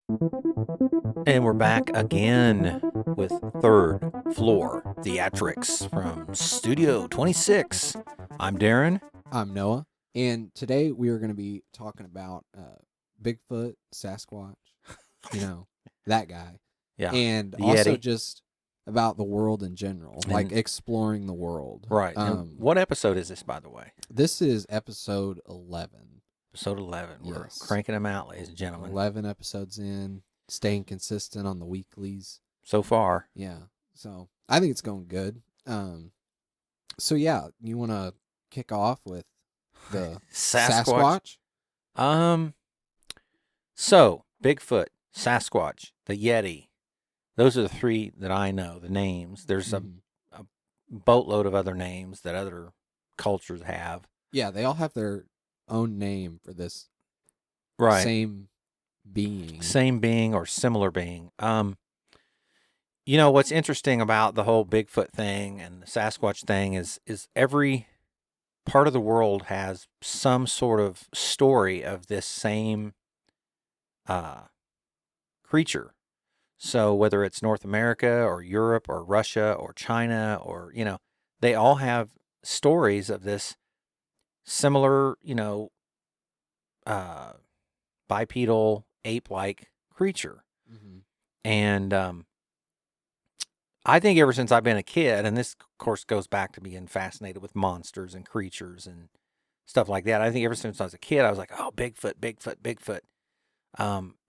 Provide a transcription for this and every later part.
And we're back again with Third Floor Theatrics from Studio 26. I'm Darren. I'm Noah, and today we are going to be talking about Bigfoot, Sasquatch, you know, that guy, Yeah, and the also Yeti. just about the world in general, like And exploring the world. right. And what episode is this, by the way? This is episode 11. Episode 11. We're Yes, cranking them out, ladies and gentlemen. 11 episodes in, staying consistent on the weeklies. So far. Yeah, so I think it's going good. So yeah, you want to kick off with the Sasquatch? So, Bigfoot, Sasquatch, the Yeti. Those are the three that I know, the names. There's a boatload of other names that other cultures have. Yeah, they all have their own name for this Right. same being. Same being or similar being. You know, what's interesting about the whole Bigfoot thing and the Sasquatch thing is every part of the world has some sort of story of this same creature. So whether it's North America or Europe or Russia or China or, they all have stories of this similar, bipedal ape-like creature. Mm-hmm. And I think ever since I've been a kid, and this, of course, goes back to being fascinated with monsters and creatures and stuff like that. I think ever since I was a kid, I was like, oh, Bigfoot, Bigfoot, Bigfoot.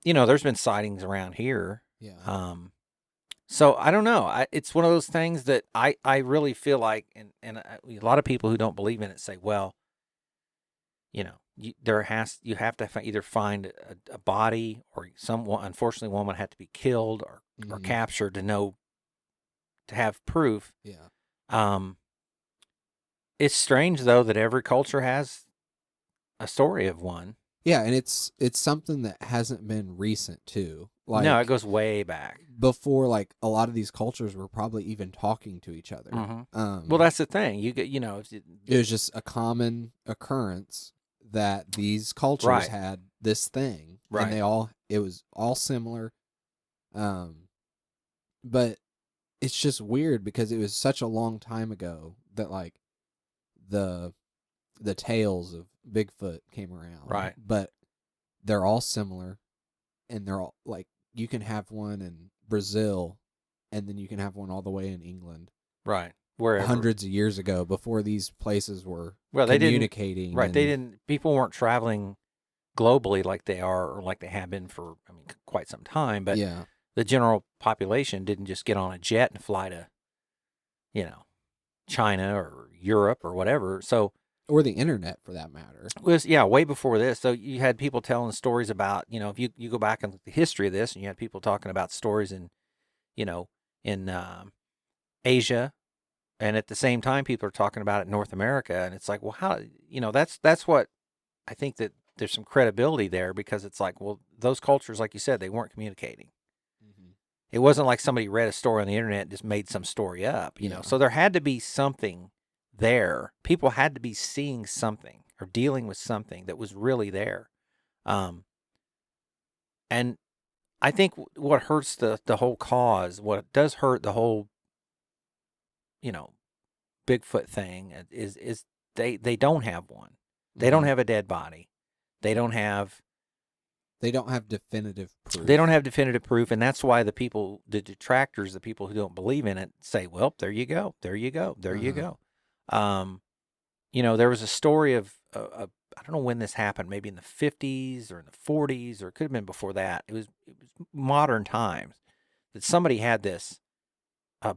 There's been sightings around here. Yeah. So I don't know. It's one of those things that I really feel like, and a lot of people who don't believe in it say, well, you have to either find a body or someone. Unfortunately, one would have to be killed or captured to have proof. Yeah. It's strange though that every culture has a story of one. Yeah, and it's something that hasn't been recent too. Like, no, it goes way back before. Like a lot of these cultures were probably even talking to each other. Mm-hmm. Well, that's the thing. It was just a common occurrence that these cultures had this thing, and it was all similar. But it's just weird because it was such a long time ago that like the tales of Bigfoot came around. Right. But they're all similar, and they're all like, you can have one in Brazil, and then you can have one all the way in England. Right. Wherever. Hundreds of years ago, before these places were communicating. People weren't traveling globally like they are or like they have been for quite some time. But the general population didn't just get on a jet and fly to, China or Europe or whatever. So, or the internet for that matter. It was way before this. So you had people telling stories about, if you go back and look at the history of this, and you had people talking about stories in Asia, and at the same time people are talking about it in North America, and it's like, well, how, that's what I think, that there's some credibility there, because it's like, well, those cultures, like you said, they weren't communicating. Mm-hmm. It wasn't like somebody read a story on the internet and just made some story up, know. So there had to be something there. People had to be seeing something or dealing with something that was really there. And I think what hurts the whole cause, what does hurt the whole, Bigfoot thing is they don't have one. They don't have a dead body. They don't have definitive proof. They don't have definitive proof, and that's why the detractors, the people who don't believe in it, say, well, there you go, there you go, there you go. There was a story of, I don't know when this happened, maybe in the 50s or in the 40s, or it could have been before that. It was modern times that somebody had this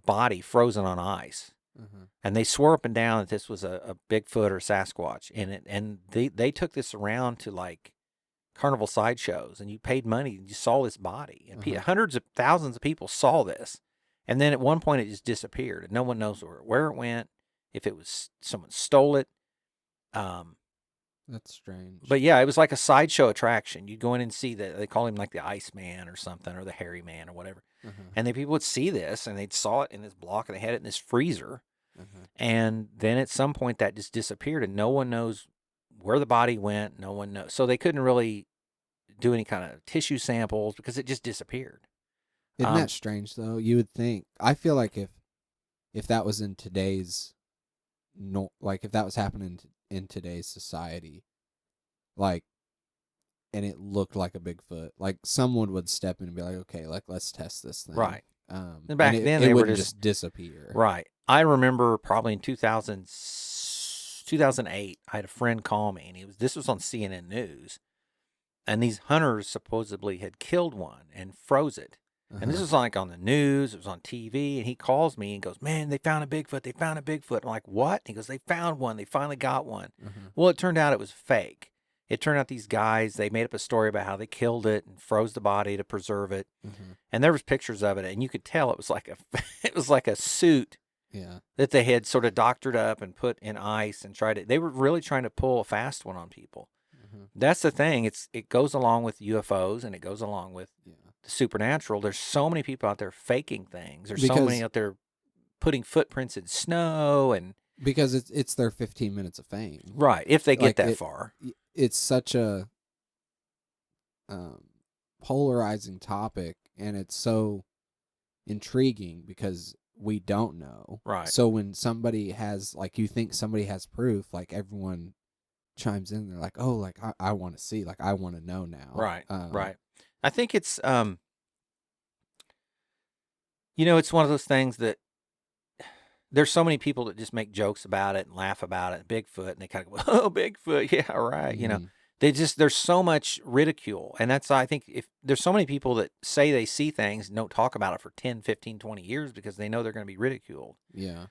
body frozen on ice. Mm-hmm. And they swore up and down that this was a Bigfoot or Sasquatch. And they took this around to like carnival sideshows, and you paid money and you saw this body. And hundreds of thousands of people saw this. And then at one point it just disappeared, and no one knows where it went, if it was someone stole it. That's strange. But yeah, it was like a sideshow attraction. You'd go in and see that. They call him like the Iceman or something, or the Hairy Man or whatever. And then people would see this, and they'd saw it in this block, and they had it in this freezer. And then at some point that just disappeared, and no one knows where the body went. No one knows. So they couldn't really do any kind of tissue samples because it just disappeared. Isn't that strange though? You would think. I feel like if that was in today's no, like if that was happening in today's society, like, and it looked like a Bigfoot, like someone would step in and be like, okay, like let's test this thing. Right. And And back it, then it they were wouldn't just disappear. right. I remember probably in 2008, I had a friend call me, and this was on CNN News, and these hunters supposedly had killed one and froze it. And this was like on the news, it was on TV, and he calls me and goes, "Man, they found a Bigfoot. They found a Bigfoot." I'm like, "What?" He goes, "They found one. They finally got one." Well, it turned out it was fake. It turned out these guys, they made up a story about how they killed it and froze the body to preserve it. And there was pictures of it, and you could tell it was like it was like a suit that they had sort of doctored up and put in ice and they were really trying to pull a fast one on people. That's the thing. It goes along with UFOs, and it goes along with the supernatural. There's so many people out there faking things. There's so many out there putting footprints in snow, and because it's their 15 minutes of fame. Right, if they get Like, that far. It's such a polarizing topic, and it's so intriguing because we don't know. Right. So when somebody has, like, you think somebody has proof, like, everyone chimes in. They're like, oh, like, I want to see. Like, I want to know now. Right, right. I think it's, it's one of those things that there's so many people that just make jokes about it and laugh about it, Bigfoot, and they kind of go, "Oh, Bigfoot, yeah, right." There's so much ridicule. And I think if there's so many people that say they see things and don't talk about it for 10, 15, 20 years because they know they're going to be ridiculed. Yeah.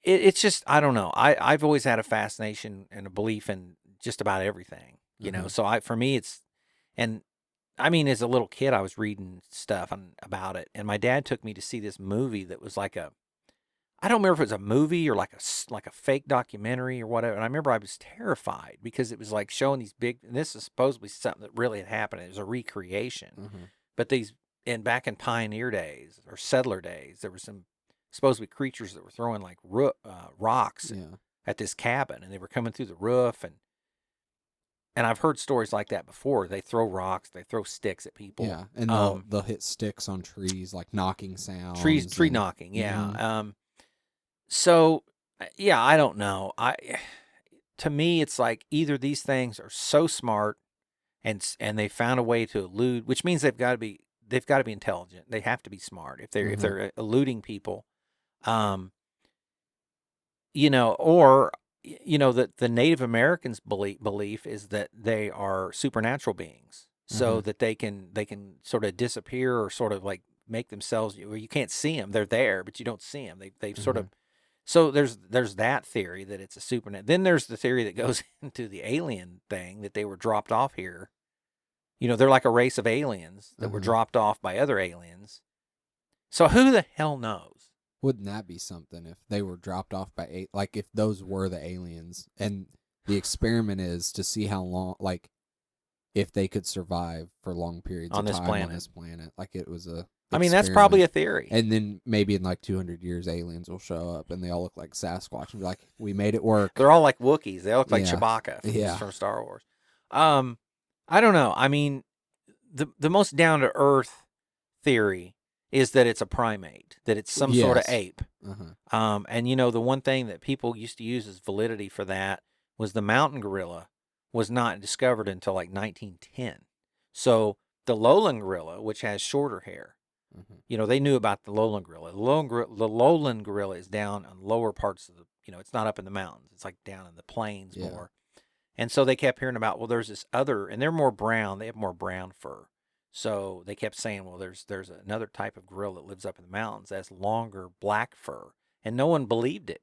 It's just, I don't know. I've always had a fascination and a belief in just about everything, So for me, and I mean, as a little kid, I was reading stuff about it, and my dad took me to see this movie that was like I don't remember if it was a movie or like a fake documentary or whatever. And I remember I was terrified because it was like showing these big, and this is supposedly something that really had happened. It was a recreation, but back in pioneer days or settler days, there were some supposed to be creatures that were throwing like rocks at this cabin, and they were coming through the roof, and I've heard stories like that before. They throw rocks, they throw sticks at people. Yeah, and they'll hit sticks on trees, like knocking sounds. Tree knocking, yeah. So, yeah, I don't know. To me, it's like either these things are so smart, and they found a way to elude, which means they've got to be intelligent. They have to be smart if they're eluding people, or that the Native Americans' belief is that they are supernatural beings, so that they can sort of disappear or sort of like make themselves. You can't see them; they're there, but you don't see them. They've sort of. So there's that theory that it's a supernatural. Then there's the theory that goes into the alien thing, that they were dropped off here. They're like a race of aliens that were dropped off by other aliens. So who the hell knows? Wouldn't that be something if they were dropped off by like if those were the aliens, and the experiment is to see how long, like if they could survive for long periods of time on this planet. Like it was a I mean, that's probably a theory. And then maybe in like 200 years, aliens will show up and they all look like Sasquatch and be like, "We made it work." They're all like Wookiees. They look like Chewbacca from Star Wars. I don't know. I mean, the most down to earth theory is that it's a primate, that it's some sort of ape. And the one thing that people used to use as validity for that was the mountain gorilla was not discovered until like 1910. So the lowland gorilla, which has shorter hair, they knew about the lowland gorilla. The lowland gorilla is down on lower parts of it's not up in the mountains. It's like down in the plains more. And so they kept hearing about, well, there's this other, and they're more brown. They have more brown fur. So they kept saying, well, there's another type of gorilla that lives up in the mountains that has longer black fur. And no one believed it.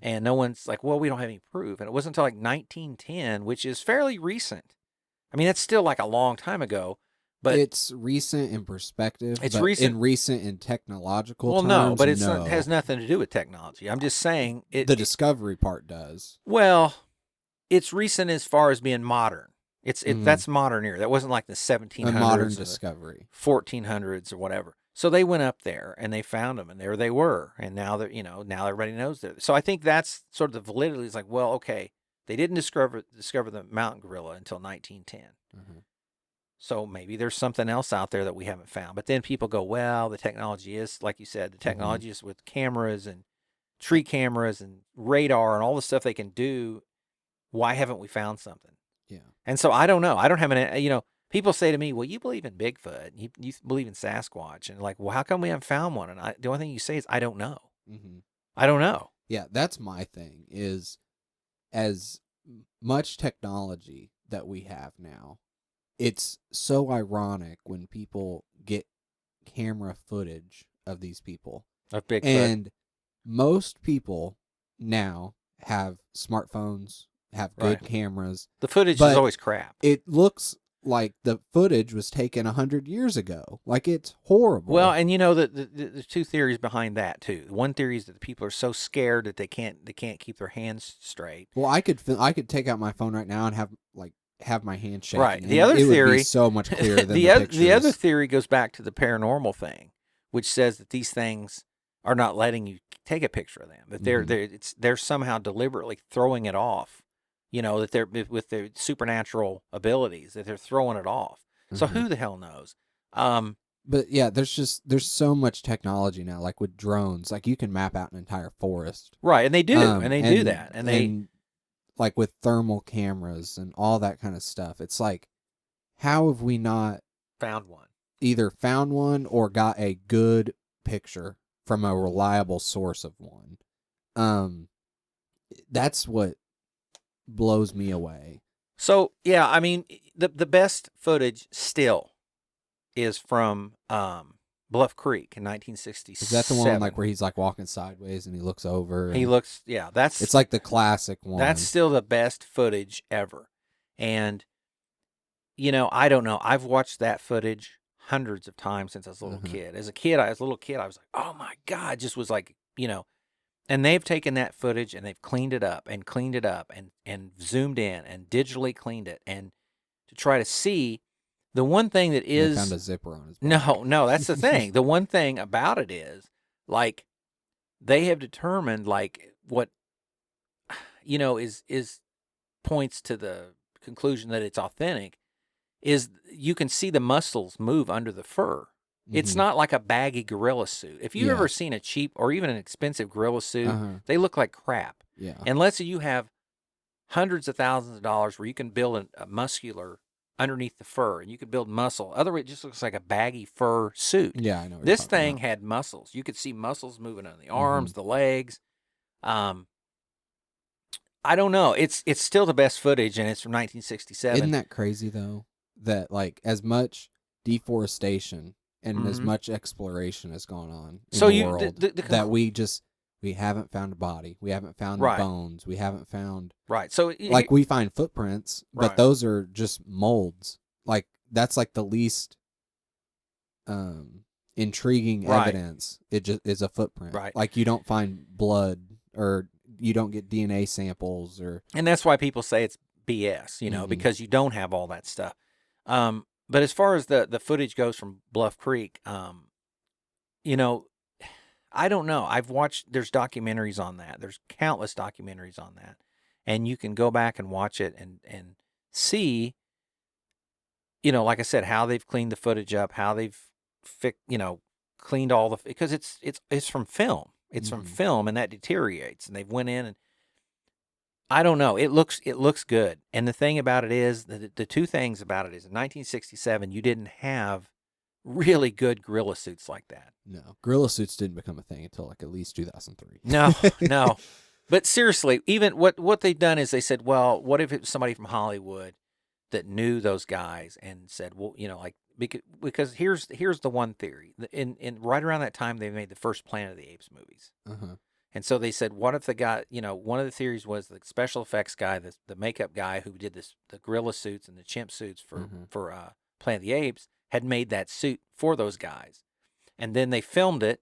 And no one's like, well, we don't have any proof. And it wasn't until like 1910, which is fairly recent. I mean, it's still like a long time ago. But it's recent in perspective. It's recent. Recent in technological terms. Well, no, but it has nothing to do with technology. I'm just saying. The discovery part does. Well, it's recent as far as being modern. That's modern era. That wasn't like the 1700s. A modern discovery. 1400s or whatever. So they went up there and they found them, and there they were. And now now everybody knows that. So I think that's sort of the validity. It's like, well, okay, they didn't discover the mountain gorilla until 1910. Uh-huh. So maybe there's something else out there that we haven't found. But then people go, well, the technology is, like you said, the technology is with cameras and tree cameras and radar and all the stuff they can do. Why haven't we found something? Yeah. And so I don't know. I don't have people say to me, well, you believe in Bigfoot. You believe in Sasquatch. And like, well, how come we haven't found one? And the only thing you say is, I don't know. Mm-hmm. I don't know. Yeah, that's my thing, is as much technology that we have now, it's so ironic when people get camera footage of these people. Of Bigfoot. And most people now have smartphones, have good cameras. The footage is always crap. It looks like the footage was taken 100 years ago. Like, it's horrible. Well, and the two theories behind that too. One theory is that the people are so scared that they can't keep their hands straight. Well, I could take out my phone right now and have my hand shaking. Right. The other theory would be so much clearer than the other theory goes back to the paranormal thing, which says that these things are not letting you take a picture of them. That they're somehow deliberately throwing it off. That they're with their supernatural abilities, that they're throwing it off. So who the hell knows? But yeah, there's so much technology now, like with drones, like you can map out an entire forest. Right, and they do, and they do that. And like with thermal cameras and all that kind of stuff. It's like, how have we not found one? Either found one or got a good picture from a reliable source of one. That's what blows me away. So yeah, I mean, the best footage still is from Bluff Creek in 1967. Is that the one like where he's like walking sideways and he looks over? He looks, yeah, it's like the classic one. That's still the best footage ever. And I don't know. I've watched that footage hundreds of times since I was a little kid. As a little kid, I was like, oh my God, just was like, and they've taken that footage and they've cleaned it up and zoomed in and digitally cleaned it, and to try to see the one thing that is, they found a zipper on his back. No, that's the thing. The one thing about it is, like, they have determined, like, what is points to the conclusion that it's authentic is you can see the muscles move under the fur. It's not like a baggy gorilla suit. If you've ever seen a cheap or even an expensive gorilla suit, they look like crap. Yeah. Unless you have hundreds of thousands of dollars where you can build a muscular underneath the fur and you could build muscle. Otherwise, it just looks like a baggy fur suit. Yeah, I know. This thing had muscles. You could see muscles moving on the arms, the legs. I don't know. It's still the best footage, and it's from 1967. Isn't that crazy though? That like as much deforestation and as much exploration has gone on in the world, that we haven't found a body, we haven't found bones, we haven't found So like we find footprints, but those are just molds. Like that's like the least intriguing evidence. It just is a footprint. Right. Like you don't find blood or you don't get DNA samples and that's why people say it's BS, because you don't have all that stuff. But as far as the footage goes from Bluff Creek, I don't know. There's documentaries on that. There's countless documentaries on that. And you can go back and watch it and see, like I said, how they've cleaned the footage up, how they've cleaned all because it's from film. It's from film, and that deteriorates. And they've went in and I don't know. It looks good. And the thing about it is, the two things about it is, in 1967, you didn't have really good gorilla suits like that. No, gorilla suits didn't become a thing until like at least 2003. No. But seriously, even what they've done is they said, well, what if it was somebody from Hollywood that knew those guys and said, well, like, because here's the one theory. In right around that time, they made the first Planet of the Apes movies. And so they said, what if the guy, one of the theories was the special effects guy, the makeup guy who did the gorilla suits and the chimp suits for Planet of the Apes had made that suit for those guys. And then they filmed it,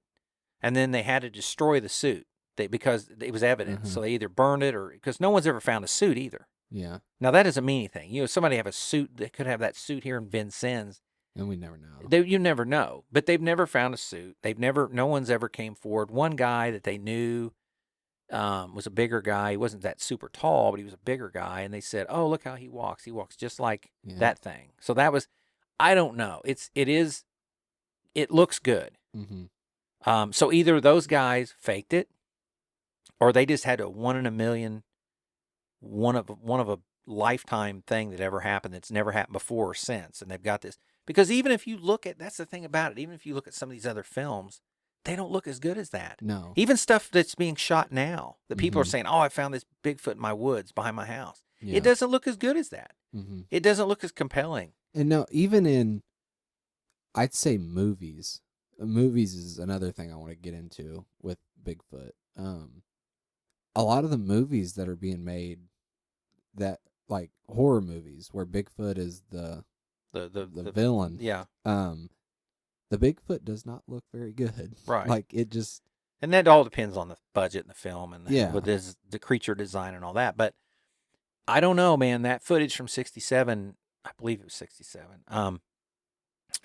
and then they had to destroy the suit because it was evidence. So they either burned it because no one's ever found a suit either. Yeah. Now, that doesn't mean anything. Somebody have a suit, they could have that suit here in Vincennes. And we never know. You never know. But they've never found a suit. No one's ever came forward. One guy that they knew was a bigger guy. He wasn't that super tall, but he was a bigger guy. And they said, "Oh, look how he walks. He walks just like Yeah. that thing." So that was, I don't know. It looks good. Mm-hmm. So either those guys faked it, or they just had a 1 in a million, one of a lifetime thing that ever happened that's never happened before or since. And they've got this, because even if you look at, that's the thing about it, even if you look at some of these other films, they don't look as good as that. No. Even stuff that's being shot now that people are Mhm. saying, "Oh, I found this Bigfoot in my woods behind my house." Yeah. It doesn't look as good as that. Mm-hmm. It doesn't look as compelling. And no, even in, I'd say movies. Movies is another thing I want to get into with Bigfoot. A lot of the movies that are being made, that like horror movies where Bigfoot is the villain. Yeah. The Bigfoot does not look very good. Right. Like it just. And that all depends on the budget in the film and Yeah. with the creature design and all that. But I don't know, man. That footage from '67, I believe it was '67.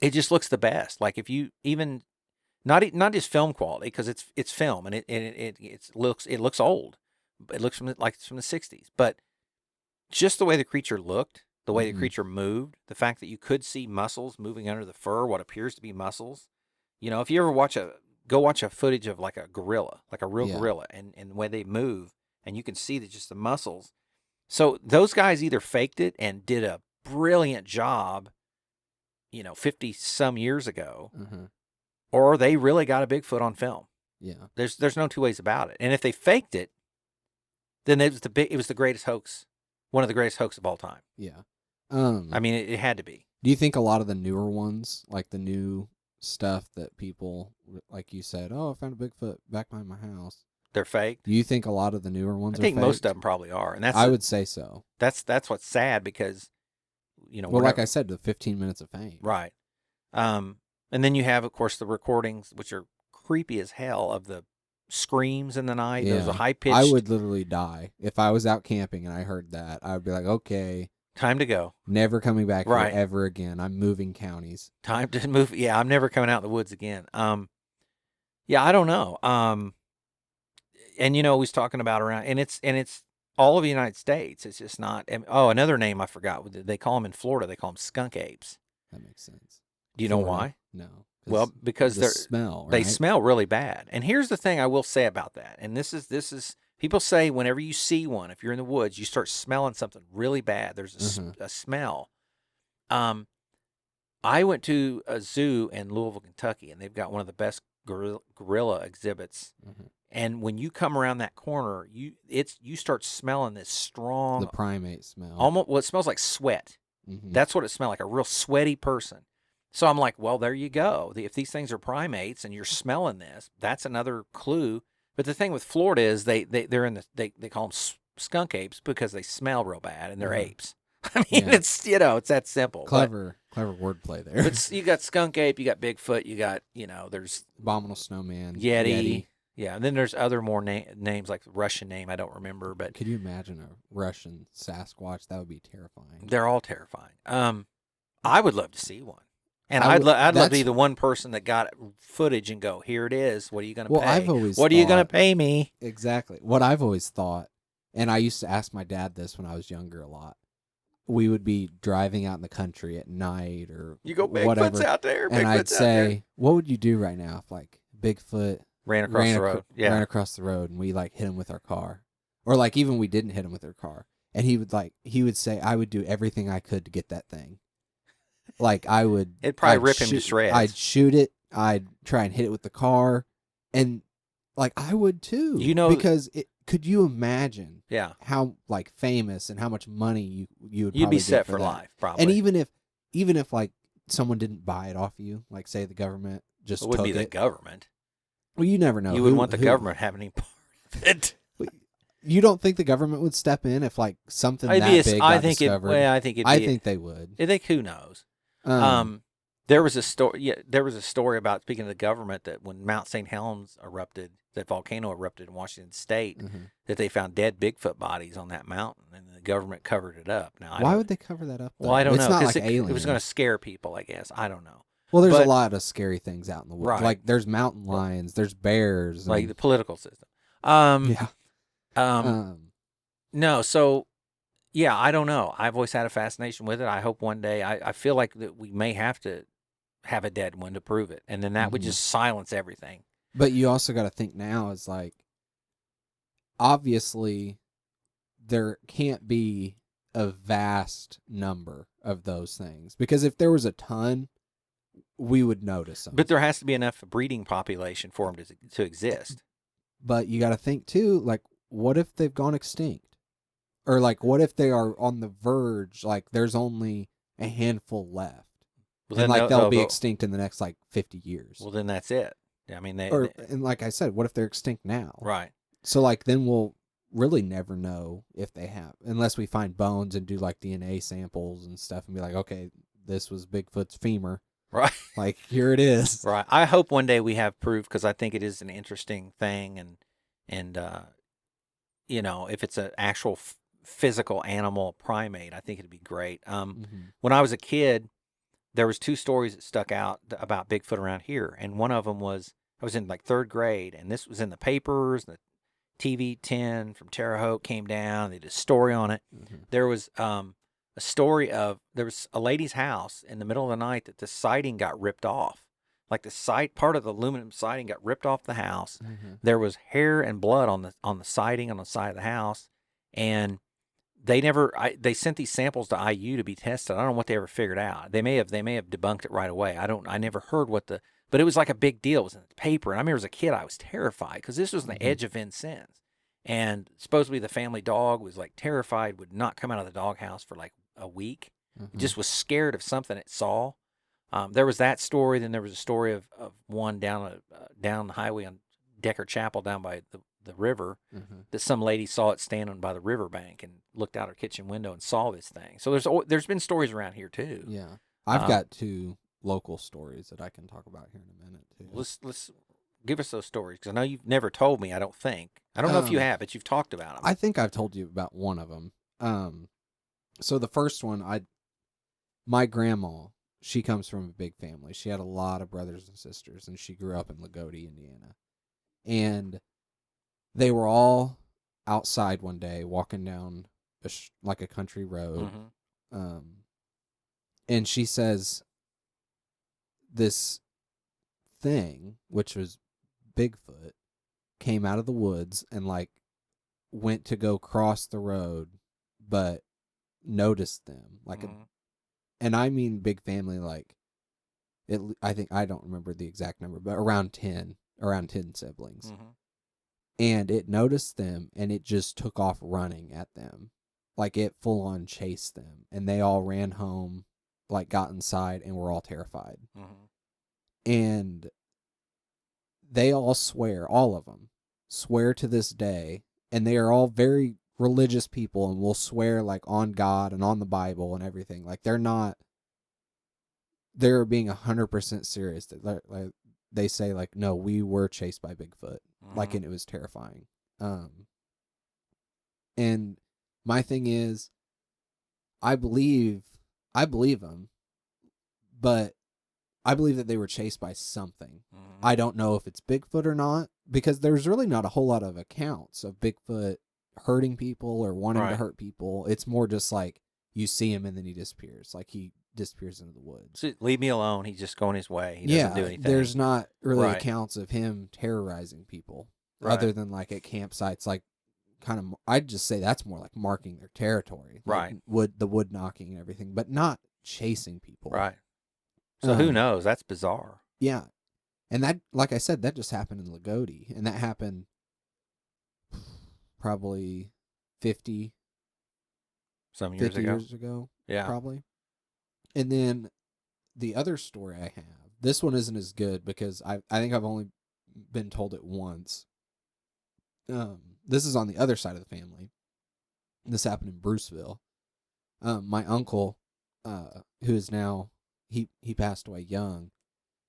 It just looks the best. Like if you even not just film quality, because it's film and it looks old. It looks like it's from the '60s, but just the way the creature looked, the way the creature moved, the fact that you could see muscles moving under the fur, what appears to be muscles. You know, if you ever go watch a footage of like a gorilla, like a real gorilla, and the way they move, and you can see that just the muscles. So those guys either faked it and did a brilliant job, 50 some years ago, or they really got a Bigfoot on film. Yeah. There's no two ways about it. And if they faked it, then it was the greatest hoax, one of the greatest hoax of all time. Yeah. I mean, it had to be. Do you think a lot of the newer ones, like the new stuff that people, like you said, "Oh, I found a Bigfoot back behind my house," they're fake? Do you think a lot of the newer ones? I think are most of them probably are, and I would say so. That's what's sad because, well, like I said, the 15 minutes of fame, right? And then you have, of course, the recordings, which are creepy as hell, of the screams in the night. Yeah. There's a high pitched. I would literally die if I was out camping and I heard that. I would be like, okay, time to go. Never coming back right. here ever again. I'm moving counties. Time to move. Yeah, I'm never coming out in the woods again. Yeah, I don't know. And we was talking about around, and it's all of the United States. It's just not. Another name I forgot. They call them in Florida. They call them skunk apes. That makes sense. Do you know why? No. Well, because they smell. Right? They smell really bad. And here's the thing I will say about that. And this is people say whenever you see one, if you're in the woods, you start smelling something really bad. There's a smell. I went to a zoo in Louisville, Kentucky, and they've got one of the best gorilla exhibits. And when you come around that corner, you start smelling this strong, the primate smell. Almost, it smells like sweat. That's what it smells like, a real sweaty person. So I'm like, well, there you go. If these things are primates and you're smelling this, that's another clue. But the thing with Florida is they call them skunk apes because they smell real bad and they're apes. I mean, it's that simple. Clever wordplay there. But you got skunk ape, you got Bigfoot, you got there's abominable snowman, Yeti. Yeah, and then there's other more names like the Russian name I don't remember. But could you imagine a Russian Sasquatch? That would be terrifying. They're all terrifying. I would love to see one. And I'd love to be the one person that got footage and go, here it is. What are you going to pay? What are you going to pay me? Exactly. What I've always thought, and I used to ask my dad this when I was younger a lot. We would be driving out in the country at night or you go, Bigfoot's whatever, out there. And I'd say, what would you do right now if like Bigfoot ran across the road? Ran across the road and we like hit him with our car, or like even we didn't hit him with our car, and he would say, I would do everything I could to get that thing. Like I would, it'd probably rip him to shreds. I'd shoot it. I'd try and hit it with the car, and like I would too. Because could you imagine? Yeah. How like famous and how much money you would. You'd be set for life, probably. And even if like someone didn't buy it off you, like say the government just it wouldn't be the government. Well, you never know. You wouldn't want the government having any part of it. You don't think the government would step in if like something that big got discovered? I think they would. I think who knows. There was a story. Yeah, there was a story about, speaking of the government, that when Mount St. Helens erupted, that volcano erupted in Washington State, that they found dead Bigfoot bodies on that mountain, and the government covered it up. Now, why would they cover that up? Though? Well, I don't know. It's not like it was going to scare people, I guess. I don't know. Well, there's a lot of scary things out in the woods. Right. Like there's mountain lions, there's bears, like the political system. Yeah. Um, No, so yeah, I don't know. I've always had a fascination with it. I hope one day I feel like that we may have to have a dead one to prove it, and then that would mhm. just silence everything. But you also got to think now is like, obviously, there can't be a vast number of those things because if there was a ton, we would notice them. But there has to be enough breeding population for them to exist. But you got to think too, like, what if they've gone extinct? Or like, what if they are on the verge? Like, there's only a handful left, Well, and then like they'll they'll be go. extinct in the next like 50 years. Well, then that's it. I mean, Or and like I said, what if they're extinct now? right. So like then we'll really never know if they have, unless we find bones and do like DNA samples and stuff, and be like, okay, this was Bigfoot's femur. Right. Like here it is. Right. I hope one day we have proof because I think it is an interesting thing, and if it's an actual physical animal primate, I think it'd be great. Mm-hmm. When I was a kid, there was two stories that stuck out about Bigfoot around here, and one of them was I was in like third grade, and this was in the papers. The TV 10 from Terre Haute came down. They did a story on it. Mm-hmm. There was a story of there was a lady's house in the middle of the night that the siding got ripped off. Like the side part of the aluminum siding got ripped off the house. Mm-hmm. There was hair and blood on the siding on the side of the house, and they sent these samples to IU to be tested. I don't know what they ever figured out. They may have debunked it right away. I never heard but it was like a big deal. It was in the paper. And I remember as a kid I was terrified because this was on the Mm-hmm. edge of Vincennes. And supposedly the family dog was like terrified, would not come out of the doghouse for like a week. It Mm-hmm. just was scared of something it saw. There was that story. Then there was a story of one down the highway on Decker Chapel down by the river Mm-hmm. that some lady saw it standing by the riverbank and looked out her kitchen window and saw this thing. So there's been stories around here too. Yeah, I've got two local stories that I can talk about here in a minute too. Let's give us those stories because I know you've never told me. I don't know if you have, but you've talked about them. I think I've told you about one of them. So the first one, my grandma, she comes from a big family. She had a lot of brothers and sisters, and she grew up in Lagodi, Indiana. And they were all outside one day walking down like a country road. Mm-hmm. And she says this thing, which was Bigfoot, came out of the woods and like went to go cross the road, but noticed them Mm-hmm. and I mean big family, like I think, I don't remember the exact number, but around 10 siblings. Mm-hmm. And it noticed them and it just took off running at them, like it full on chased them, and they all ran home, like got inside and were all terrified. Mm-hmm. And they all of them swear to this day, and they are all very religious people and will swear like on God and on the Bible and everything. Like they're being 100% serious. Like they say like, no, we were chased by Bigfoot, like, and it was terrifying. And my thing is, I believe them, but I believe that they were chased by something. Mm-hmm. I don't know if it's Bigfoot or not, because there's really not a whole lot of accounts of Bigfoot hurting people or wanting to hurt people. It's more just like you see him and then he disappears. Like he disappears into the woods. So leave me alone. He's just going his way. He doesn't do anything. There's not really accounts of him terrorizing people, other than like at campsites, like kind of, I'd just say that's more like marking their territory. Like the wood knocking and everything, but not chasing people. Right. So who knows? That's bizarre. Yeah. And that, like I said, that just happened in Lagodi, and that happened probably 50 years ago. Yeah. Probably. And then the other story I have, this one isn't as good because I think I've only been told it once. This is on the other side of the family. This happened in Bruceville. My uncle, who is now, he passed away young,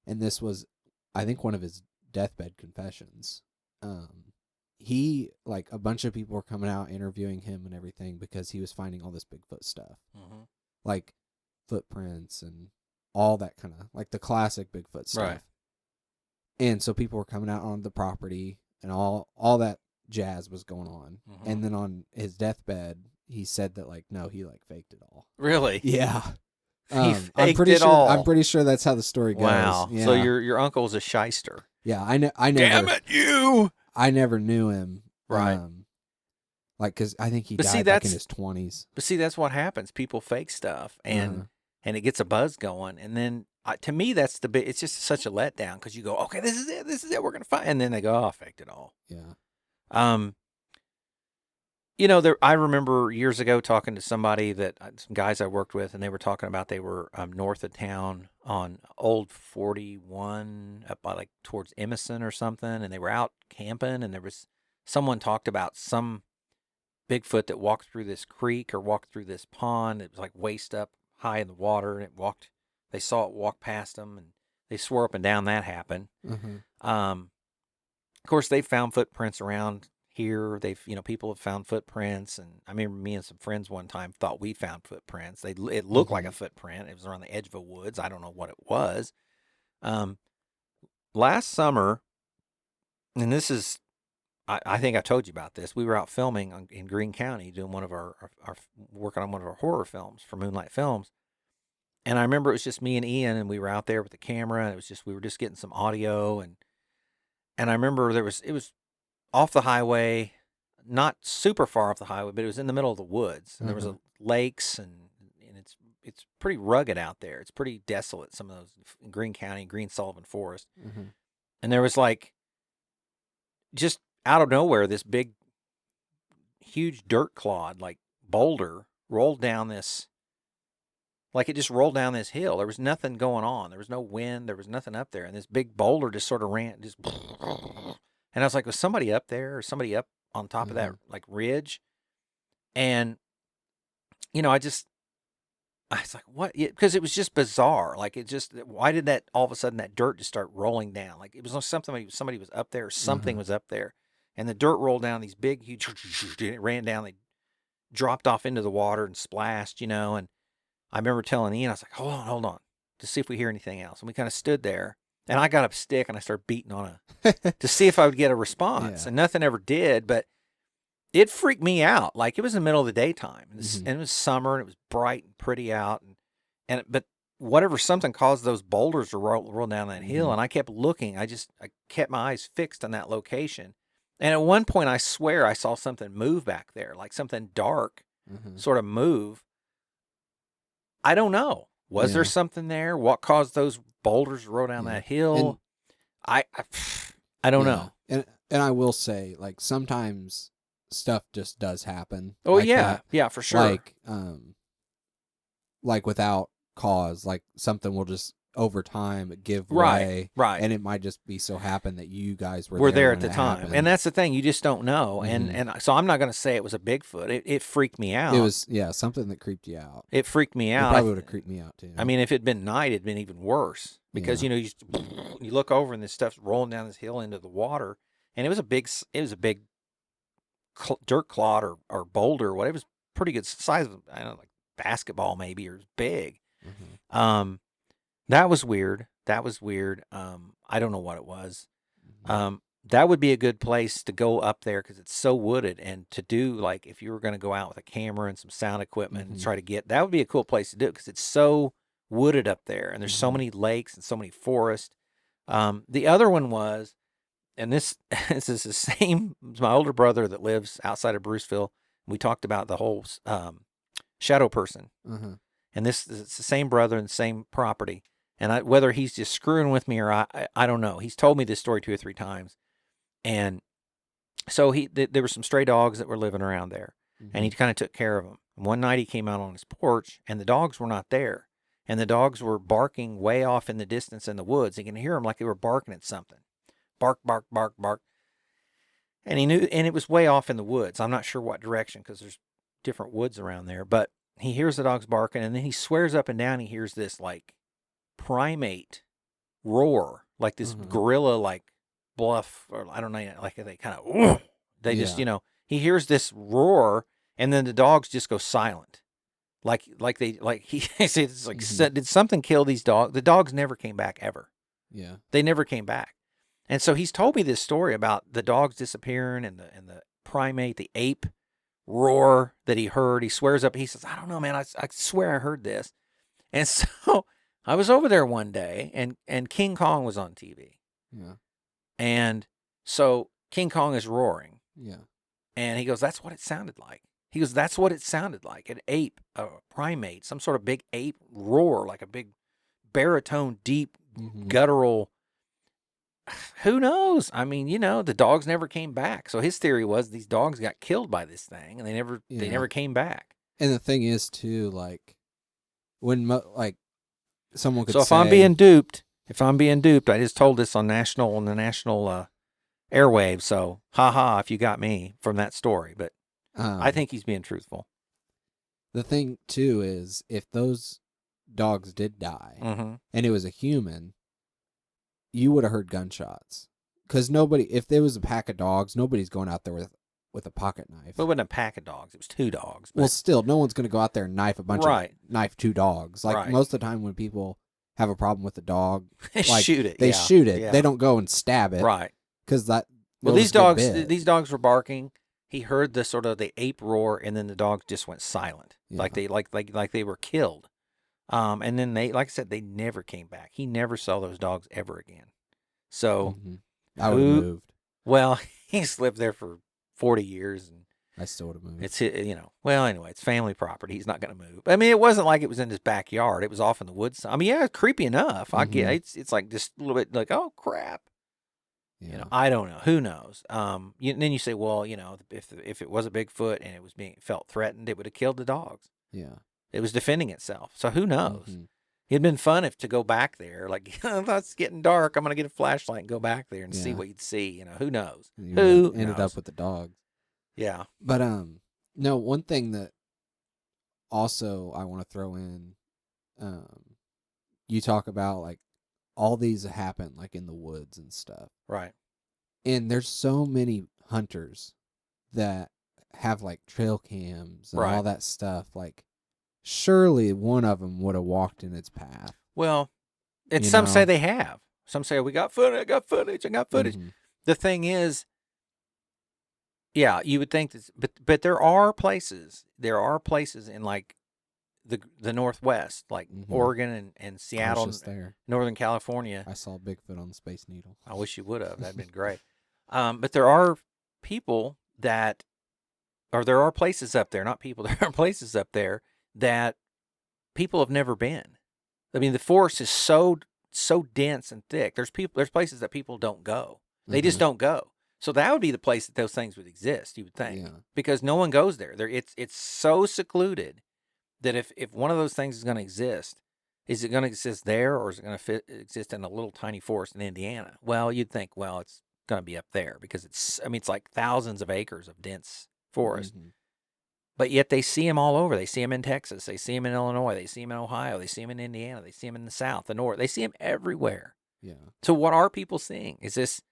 and this was, I think, one of his deathbed confessions. He, like, a bunch of people were coming out interviewing him and everything because he was finding all this Bigfoot stuff. Mm-hmm. Like footprints and all that kind of, like the classic Bigfoot stuff. Right. And so people were coming out on the property and all that jazz was going on. Mhm. And then on his deathbed, he said that like no, he like faked it all. Really? Yeah. He I'm faked it I'm all. pretty sure that's how the story Wow. goes. So Yeah. your uncle's a shyster. Yeah, I Damn never it, you! I never knew him. Right. Like cuz I think he But see, died like in his 20s. But see, that's what happens. People fake stuff, and it gets a buzz going, and then to me, that's the big. It's just such a letdown because you go, okay, this is it, we're gonna find, and then they go, oh, I faked it all. Yeah. I remember years ago talking to somebody some guys I worked with, and they were talking about they were north of town on Old 41 up by like towards Emerson or something, and they were out camping, and there was someone talked about some Bigfoot that walked through this creek or walked through this pond. It was like waist up high in the water, and they saw it walk past them, and they swore up and down that happened. Of course, they found footprints around here. People have found footprints, and I remember me and some friends one time thought we found footprints. It looked like a footprint. It was around the edge of a woods. I don't know what it was. Last summer, and this is, I think I told you about this. We were out filming in Greene County doing one of our working on one of our horror films for Moonlight Films. And I remember it was just me and Ian, and we were out there with the camera, and we were just getting some audio, and I remember it was off the highway, not super far off the highway, but it was in the middle of the woods, and there was lakes, and it's pretty rugged out there. It's pretty desolate. Some of those in Greene County, Green Sullivan Forest, and there was like just out of nowhere this big, huge dirt clod like boulder rolled down this. Like it just rolled down this hill. There was nothing going on. There was no wind. There was nothing up there. And this big boulder just sort of ran, and I was like, was somebody up there or somebody up on top of that like ridge? And, I was like, what? Because it was just bizarre. Like why did that all of a sudden that dirt just start rolling down? Like it was something, somebody was up there or something was up there. And the dirt rolled down these big, huge, it ran down. They dropped off into the water and splashed, and I remember telling Ian, I was like, hold on, to see if we hear anything else. And we kind of stood there, and I got a stick and I started beating on to see if I would get a response. And nothing ever did, but it freaked me out. Like it was in the middle of the daytime, and it was summer, and it was bright and pretty out. But something caused those boulders to roll down that hill. And I kept looking. I kept my eyes fixed on that location. And at one point, I swear I saw something move back there, like something dark sort of move. I don't know. Was there something there? What caused those boulders to roll down that hill? And I don't know. And I will say, like, sometimes stuff just does happen. Oh, like yeah. that. Yeah, for sure. Like without cause, like something will just over time give way. Right. And it might just be so happen that you guys were there when at the it time. happened. And that's the thing. You just don't know. And so I'm not going to say it was a Bigfoot. It freaked me out. It was, something that creeped you out. It freaked me out. It probably would have creeped me out too. I mean, if it'd been night, it'd been even worse because, you look over and this stuff's rolling down this hill into the water, and it was a big dirt clod or boulder or whatever. It was pretty good size of, I don't know, like basketball maybe, or it was big. That was weird. I don't know what it was. That would be a good place to go up there because it's so wooded, and to do, like, if you were going to go out with a camera and some sound equipment and try to that would be a cool place to do it because it's so wooded up there, and there's so many lakes and so many forests. The other one was, and this is the same, it's my older brother that lives outside of Bruceville. We talked about the whole shadow person. And it's the same brother and the same property. And whether he's just screwing with me or I don't know. He's told me this story 2 or 3 times. And so there were some stray dogs that were living around there, and he kind of took care of them. And one night he came out on his porch, and the dogs were not there. And the dogs were barking way off in the distance in the woods. He can hear them like they were barking at something. Bark, bark, bark, bark. And he knew, and it was way off in the woods. I'm not sure what direction because there's different woods around there. But he hears the dogs barking, and then he swears up and down he hears this, like, primate roar, like this gorilla, like, bluff, or I don't know, like they kind of, they just, he hears this roar, and then the dogs just go silent. He says, it's like, did something kill these dogs? The dogs never came back ever. Yeah. They never came back. And so he's told me this story about the dogs disappearing and the primate, the ape roar that he heard. He swears up. He says, I don't know, man. I swear I heard this. And so I was over there one day, and King Kong was on TV. Yeah. And so King Kong is roaring. Yeah. And he goes, that's what it sounded like. He goes, that's what it sounded like. An ape, a primate, some sort of big ape roar, like a big baritone, deep, guttural. Who knows? I mean, the dogs never came back. So his theory was these dogs got killed by this thing, and they never came back. And the thing is, too, like, when, like, someone could say... So if I'm being duped, I just told this on the national airwaves, so haha if you got me from that story. But I think he's being truthful. The thing, too, is if those dogs did die, and it was a human, you would have heard gunshots. Because if there was a pack of dogs, nobody's going out there with a pocket knife. But it wasn't a pack of dogs. It was 2 dogs. Well, still, no one's going to go out there and knife knife 2 dogs. Like, most of the time when people have a problem with a dog, like, shoot it. They shoot it. Yeah. They don't go and stab it. Right. Because these dogs were barking. He heard the sort of the ape roar, and then the dogs just went silent, like they were killed. And then like I said, they never came back. He never saw those dogs ever again. So I would have moved. Well, he's lived there for 40 years, and I still would have moved. It's well, anyway, it's family property. He's not going to move. I mean, it wasn't like it was in his backyard. It was off in the woods. I mean, yeah, it's creepy enough. I get it's like just a little bit like, oh crap. Yeah. I don't know. Who knows? Then you say, well, if it was a Bigfoot and it was felt threatened, it would have killed the dogs. Yeah. It was defending itself. So who knows? It'd been fun to go back there. Like, it's getting dark. I'm going to get a flashlight and go back there and see what you'd see. Who knows? Who ended up with the dogs. Yeah. But no, one thing that also I want to throw in, you talk about like all these happen like in the woods and stuff. Right. And there's so many hunters that have like trail cams and all that stuff. Like, surely one of them would have walked in its path. Well, some say they have. Some say, we got footage, I got footage. The thing is, yeah, you would think this, but there are places in like the Northwest, like Oregon and Seattle, Northern California. I saw Bigfoot on the Space Needle. I wish you would have. That'd been great. But there are people there are places up there, not people, there are places up there that people have never been. I mean, the forest is so dense and thick. There's places that people don't go. They just don't go. So that would be the place that those things would exist, you would think, because no one goes there. It's so secluded that if one of those things is going to exist, is it going to exist there, or is it going to exist in a little tiny forest in Indiana? Well, you'd think, it's going to be up there because it's like thousands of acres of dense forest. But yet they see them all over. They see them in Texas. They see them in Illinois. They see them in Ohio. They see them in Indiana. They see them in the South, the North. They see them everywhere. Yeah. So what are people seeing? It's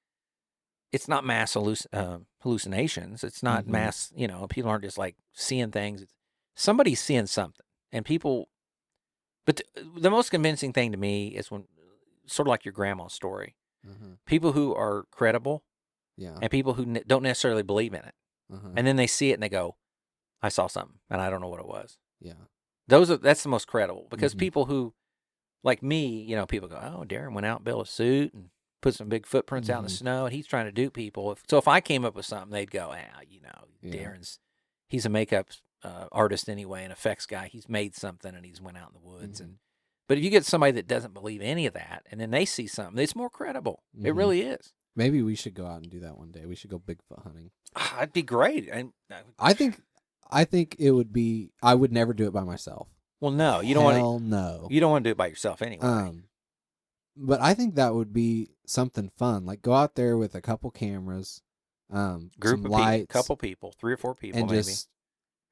not mass hallucinations. It's not mass, people aren't just like seeing things. Somebody's seeing something. And people, but the most convincing thing to me is when, sort of like your grandma's story, people who are credible and people who don't necessarily believe in it. And then they see it and they go, I saw something and I don't know what it was. Yeah. That's the most credible, because people who, like me, people go, oh, Darren went out and built a suit and put some big footprints out in the snow, and he's trying to dupe people. So if I came up with something, they'd go, Darren's, he's a makeup artist anyway, an effects guy. He's made something and he's went out in the woods. But if you get somebody that doesn't believe any of that, and then they see something, it's more credible. It really is. Maybe we should go out and do that one day. We should go Bigfoot hunting. That'd be great. I think it would be. I would never do it by myself. Well, no, you don't want to. Hell no. You don't want to do it by yourself anyway. But I think that would be something fun. Like, go out there with a couple cameras, group some of lights, couple people, 3 or 4 people, and maybe. Just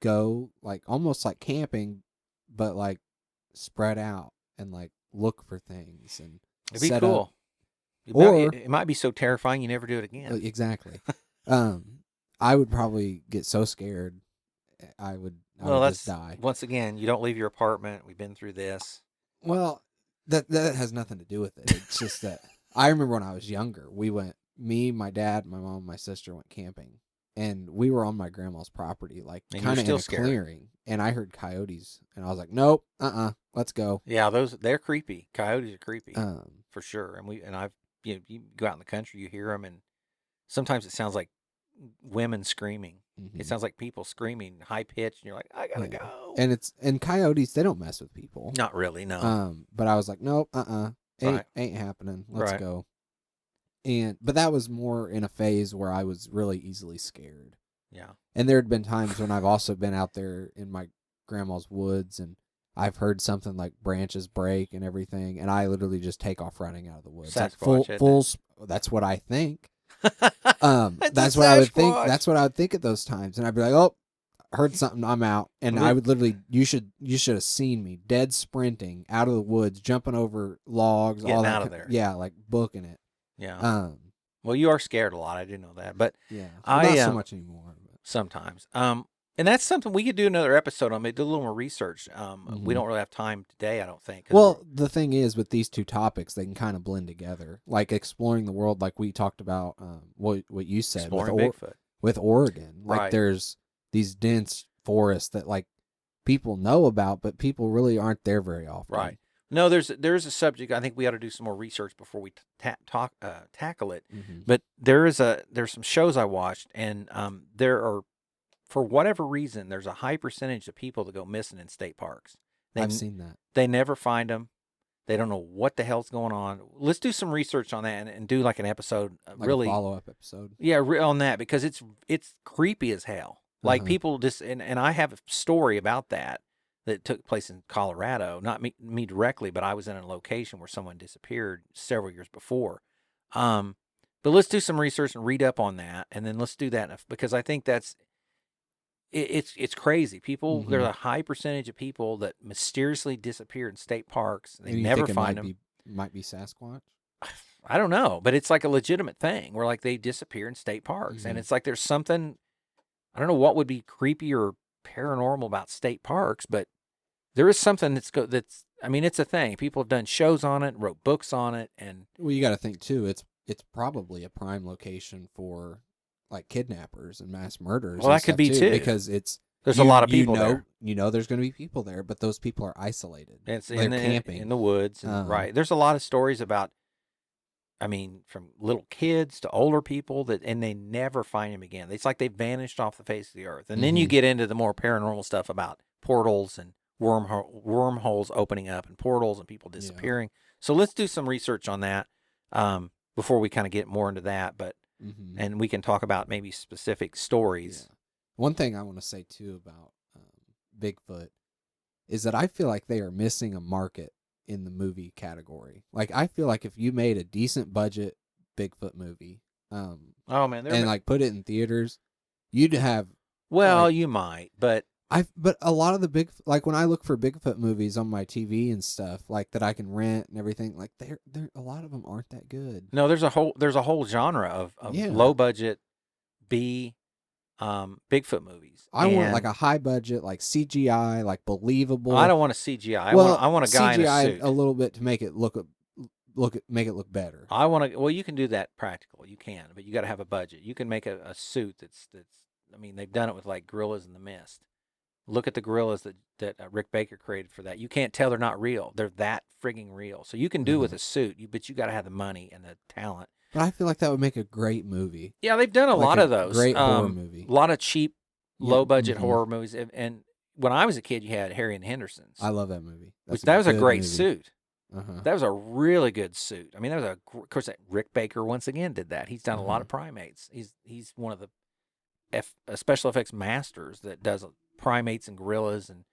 go like almost like camping, but like spread out and like look for things and it'd be set cool. up. Or it might be so terrifying you never do it again. Exactly. I would probably get so scared. I would just die. Once again, you don't leave your apartment. We've been through this. Well, that has nothing to do with it. It's just that I remember when I was younger, we went me, my dad, my mom, my sister went camping, and we were on my grandma's property, like And kind you're of in still a scared. clearing, and I heard coyotes, and I was like, nope, let's go. Yeah, they're creepy. Coyotes are creepy Um, for sure. And I've you go out in the country, you hear them, and sometimes it sounds like women screaming. It mhm, sounds like people screaming high pitched, and you're like, I gotta yeah, go. and coyotes, they don't mess with people. Not really, no. But I was like, nope, Right, ain't happening. Let's right. go. But that was more in a phase where I was really easily scared. Yeah. And there had been times when I've also been out there in my grandma's woods, and I've heard something like branches break and everything, and I literally just take off running out of the woods. Like Sasquatch, isn't that's what I think. it? It's a That's what I would think. Sasquatch. That's what I would think at those times, and I'd be like, "Oh, heard something. I'm out." And I would literally, you should have seen me dead sprinting out of the woods, jumping over logs, all Getting that. out of there. Yeah, like booking it. Yeah. Well, you are scared a lot. I didn't know that, but Yeah, well, not I so much anymore. But. sometimes. And that's something we could do another episode on. Maybe do a little more research. We Mhm. don't really have time today, I don't think. Well, the thing is, with these two topics, they can kind of blend together. Like exploring the world, like we talked about, what you said exploring Bigfoot. with Oregon. Like Right. there's these dense forests that like people know about, but people really aren't there very often. Right. No, there's a subject. I think we ought to do some more research before we tackle it. Mm-hmm. But there's some shows I watched, and there are, for whatever reason, there's a high percentage of people that go missing in state parks. I've seen that. They never find them. They don't know what the hell's going on. Let's do some research on that and do like an episode, Like really a follow-up episode. Yeah, on that, because it's creepy as hell. Like people just and I have a story about that took place in Colorado. Not me directly, but I was in a location where someone disappeared several years before. But let's do some research and read up on that, and then let's do that because I think it's crazy. People, there's a high percentage of people that mysteriously disappear in state parks. They never find them. Might be Sasquatch. I don't know, but it's like a legitimate thing where like they disappear in state parks, and it's like there's something. I don't know what would be creepy or paranormal about state parks, but there is something that's. I mean, it's a thing. People have done shows on it, wrote books on it, and Well, you got to think too. It's probably a prime location for like kidnappers and mass murderers. well, that could be too, because there's a lot of people there. You know, there's going to be people there, but those people are isolated. It's They're camping in the woods, and, right? There's a lot of stories about. I mean, from little kids to older people and they never find him again. It's like they vanished off the face of the earth. And then you get into the more paranormal stuff about portals and wormholes opening up and portals and people disappearing. Yeah. So let's do some research on that before we kind of get more into that. But and we can talk about maybe specific stories. Yeah. One thing I want to say too about Bigfoot is that I feel like they are missing a market in the movie category. Like I feel like if you made a decent budget Bigfoot movie, oh man, and like put it in theaters, you'd have. Well, like, you might, but but a lot of the like when I look for Bigfoot movies on my TV and stuff like that I can rent and everything, like they're a lot of them aren't that good. No, there's a whole genre of low budget Bigfoot movies. I want like a high budget, like CGI, like believable. I don't want a CGI. Well, I want a guy CGI in a suit. A little bit to make it make it look better. I want to. Well, you can do that practical. You can, but you got to have a budget. You can make a suit that's. I mean, they've done it with like gorillas in the mist. Look at the gorillas that Rick Baker created for that. You can't tell they're not real. They're that frigging real. So you can do with a suit, but you got to have the money and the talent. But I feel like that would make a great movie. Yeah, they've done a lot of those. Great horror movie. A lot of cheap, low budget horror movies. And when I was a kid, you had Harry and the Hendersons. I love that movie. That was a great suit. Uh-huh. That was a really good suit. I mean, of course, Rick Baker once again did that. He's done a lot of primates. He's one of the special effects masters that does primates and gorillas and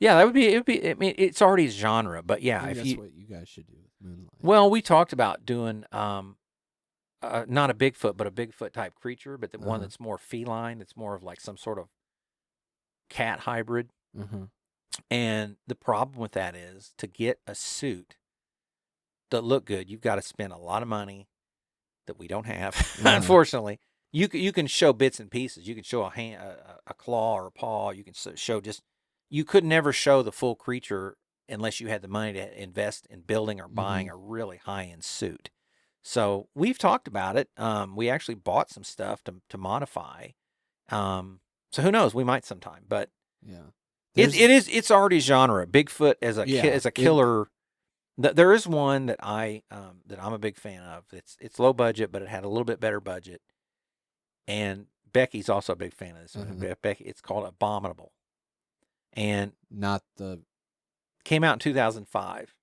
yeah, it would be. I mean, it's already a genre, but yeah, that's what you guys should do with Moonlight. Well, we talked about doing not a Bigfoot, but a Bigfoot type creature, but the one that's more feline. That's more of like some sort of cat hybrid. And the problem with that is to get a suit that look good, you've got to spend a lot of money that we don't have, unfortunately. You can show bits and pieces. You can show a hand, a claw or a paw. You can show you could never show the full creature unless you had the money to invest in building or buying a really high-end suit. So we've talked about it. We actually bought some stuff to modify. So who knows? We might sometime, but Yeah. it's already genre. Bigfoot as Yeah. a killer. There is one that I'm a big fan of. It's low budget, but it had a little bit better budget. And Becky's also a big fan of this one. Becky, it's called Abominable, and Not the. came out in 2005.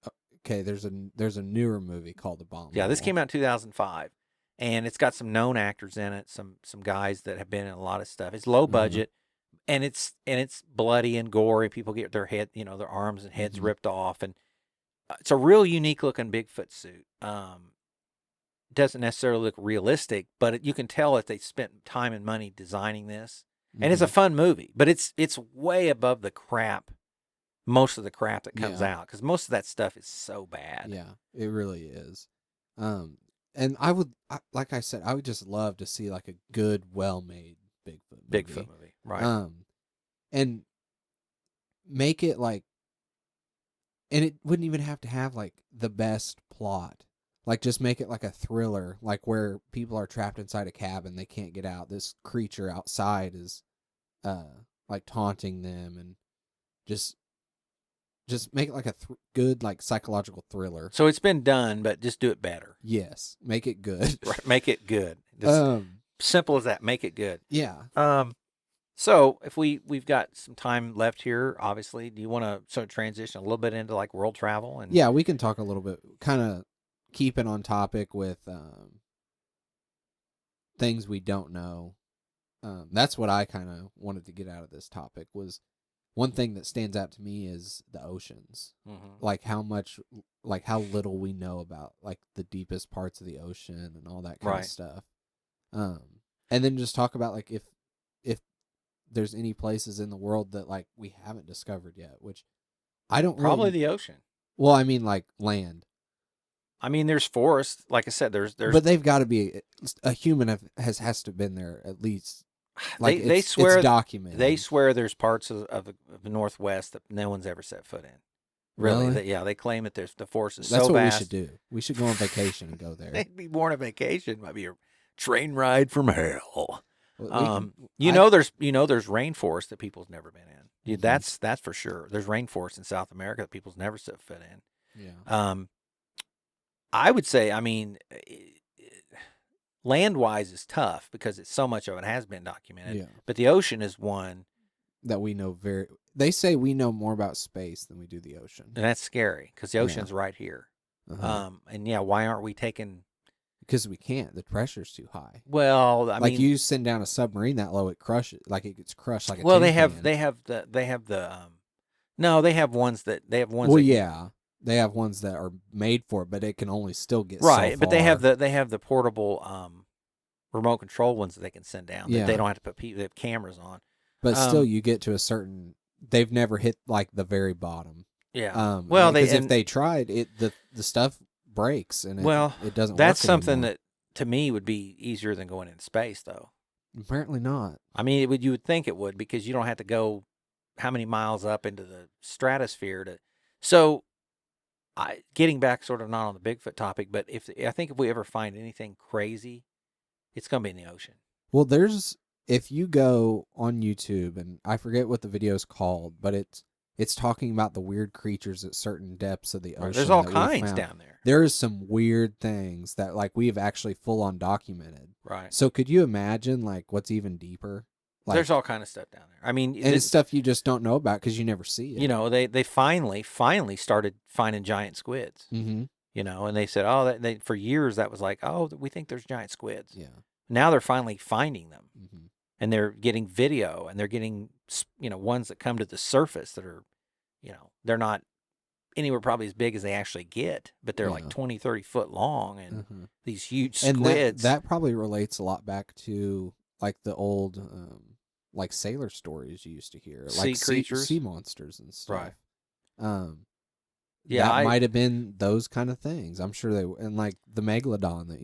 Okay, there's a newer movie called Abominable. Yeah, this came out in 2005, and it's got some known actors in it, some guys that have been in a lot of stuff. It's low budget, and it's bloody and gory. People get their their arms and heads ripped off, and it's a real unique looking Bigfoot suit. Doesn't necessarily look realistic, but you can tell that they spent time and money designing this, and it's a fun movie. But it's way above the crap. Most of the crap that comes out, because most of that stuff is so bad. Yeah, it really is. And like I said, I would just love to see like a good, well-made Bigfoot movie. Right? And make it like, and it wouldn't even have to have like the best plot. Like just make it like a thriller, like where people are trapped inside a cabin, they can't get out. This creature outside is, like taunting them, and just make it like a good, like, psychological thriller. So it's been done, but just do it better. Yes, make it good. Right, make it good. Just simple as that. Make it good. Yeah. So if we've got some time left here, obviously, do you want to sort of transition a little bit into like world travel? And yeah, we can talk a little bit, kind of keep it on topic with things we don't know. That's what I kind of wanted to get out of this topic. Was one thing that stands out to me is the oceans. Like how little we know about like the deepest parts of the ocean and all that kind of stuff. And then just talk about like if there's any places in the world that like we haven't discovered yet, which I don't probably the ocean. Well, I mean like land. I mean, there's forests. Like I said, there's. But they've got to be a human has to have been there at least. Like they swear it's documented. They swear there's parts of the Northwest that no one's ever set foot in. Really? They claim that there's the forest is so vast. That's what we should do. We should go on vacation and go there. It'd be more on a vacation. Might be a train ride from hell. Well, there's rainforest that people's never been in. That's for sure. There's rainforest in South America that people's never set foot in. Yeah. I would say, I mean, land-wise is tough because so much of it has been documented. Yeah. But the ocean is one that we know They say we know more about space than we do the ocean, and that's scary because the ocean's right here. And why aren't we taking? Because we can't. The pressure's too high. Well, I mean, you send down a submarine that low, it crushes. Like it gets crushed like a. Well, tin they have ones that. Well, yeah. They have ones that are made for it, but it can only still get right. So but far. they have the portable remote control ones that they can send down. Yeah. That they don't have to put they have cameras on. But still, you get to a certain. They've never hit like the very bottom. Yeah. Well, because if they tried it, the stuff breaks and it doesn't. That's work something anymore. that to me would be easier than going into space, though. Apparently not. I mean, you would think it would because you don't have to go how many miles up into the stratosphere to. So, getting back sort of not on the Bigfoot topic, but I think if we ever find anything crazy, it's going to be in the ocean. Well, if you go on YouTube, and I forget what the video is called, but it's talking about the weird creatures at certain depths of the ocean. Right. There's all kinds down there. There is some weird things that like we've actually full on documented. Right. So could you imagine like what's even deeper? Like, there's all kind of stuff down there. I mean, and it's stuff you just don't know about because you never see it. You know, they finally started finding giant squids. Mm-hmm. You know, and they said, they for years that was like, we think there's giant squids. Yeah. Now they're finally finding them, mm-hmm. and they're getting video, and they're getting ones that come to the surface that are, they're not anywhere probably as big as they actually get, but they're like 20, 30 foot long, and these huge squids. And that probably relates a lot back to like the old like sailor stories you used to hear, like creatures, sea monsters and stuff. Right. That might have been those kind of things. I'm sure and like the megalodon that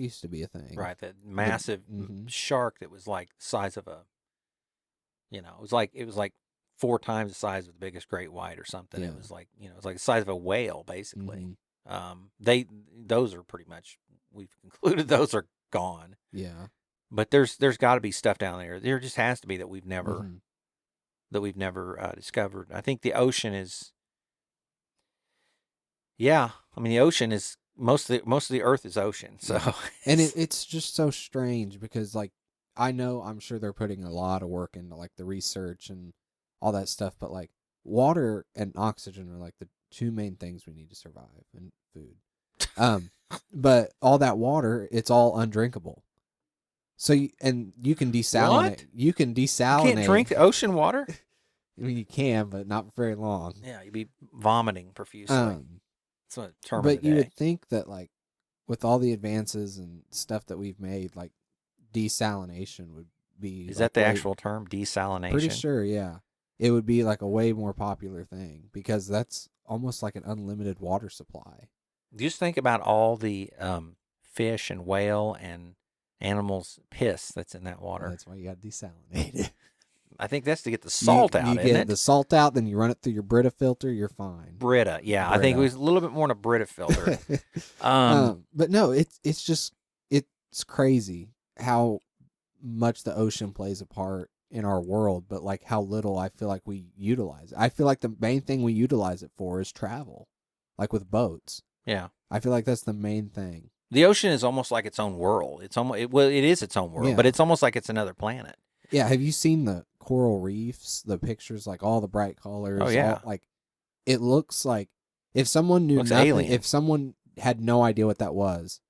used to be a thing. Right, that massive shark that was like the size of it was like 4 times the size of the biggest great white or something. Yeah. It was like, it was like the size of a whale basically. Those are pretty much, we've concluded those are gone. Yeah. But there's got to be stuff down there. There just has to be that we've never Mhm. discovered. I think the ocean is, yeah. I mean, the ocean is most of the Earth is ocean. So Yeah. And it's just so strange because like I'm sure they're putting a lot of work into like the research and all that stuff, but like water and oxygen are like the two main things we need to survive, and food. But all that water, it's all undrinkable. So you can what? desalinate. You can You can't drink desalinate. the ocean water? I mean, you can, but not for very long. Yeah, you'd be vomiting profusely. Um, That's a term of the but you day. would think that like with all the advances and stuff that we've made, like desalination would be Is like that the way, actual term, desalination? pretty sure, yeah. It would be like a way more popular thing because that's almost like an unlimited water supply. Just think about all the fish and whale and animals' piss that's in that Well, water. that's why you got to desalinate it. I think that's to get the salt out, You isn't get it? the salt out, then you run it through your Brita filter, you're fine. Brita, yeah. I think it Brita. was a little bit more than a Brita filter. But no, it's just it's crazy how much the ocean plays a part in our world, but like how little I feel like we utilize it. I feel like the main thing we utilize it for is travel, like with boats. Yeah. I feel like that's the main thing. The ocean is almost like its own world. It's almost it is its own world, but Yeah. it's almost like it's another planet. Yeah, have you seen the coral reefs? The pictures, like all the bright colors. Oh, yeah. all, like it looks like if someone knew Looks nothing, alien. if someone had no idea what that was,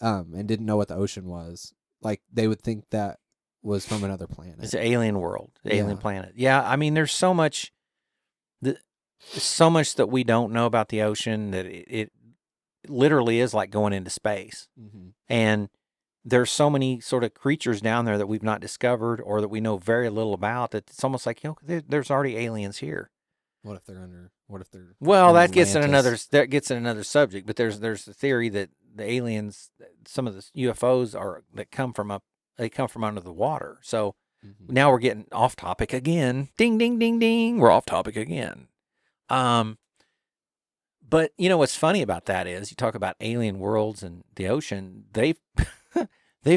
and didn't know what the ocean was, like they would think that was from another planet. It's an alien world, alien Yeah. planet. Yeah, I mean, there's so much that we don't know about the ocean that it literally is like going into space. Mm-hmm. And there's so many sort of creatures down there that we've not discovered or that we know very little about that it's almost like, there's already aliens here. What if they're under? What if they're? Well, in that gets in Atlantis? another subject. But there's the theory that the aliens, some of the UFOs come from under the water. So Mm-hmm. now we're getting off topic again. Ding, ding, ding, ding. We're off topic again. But you know what's funny about that is you talk about alien worlds and the ocean. They've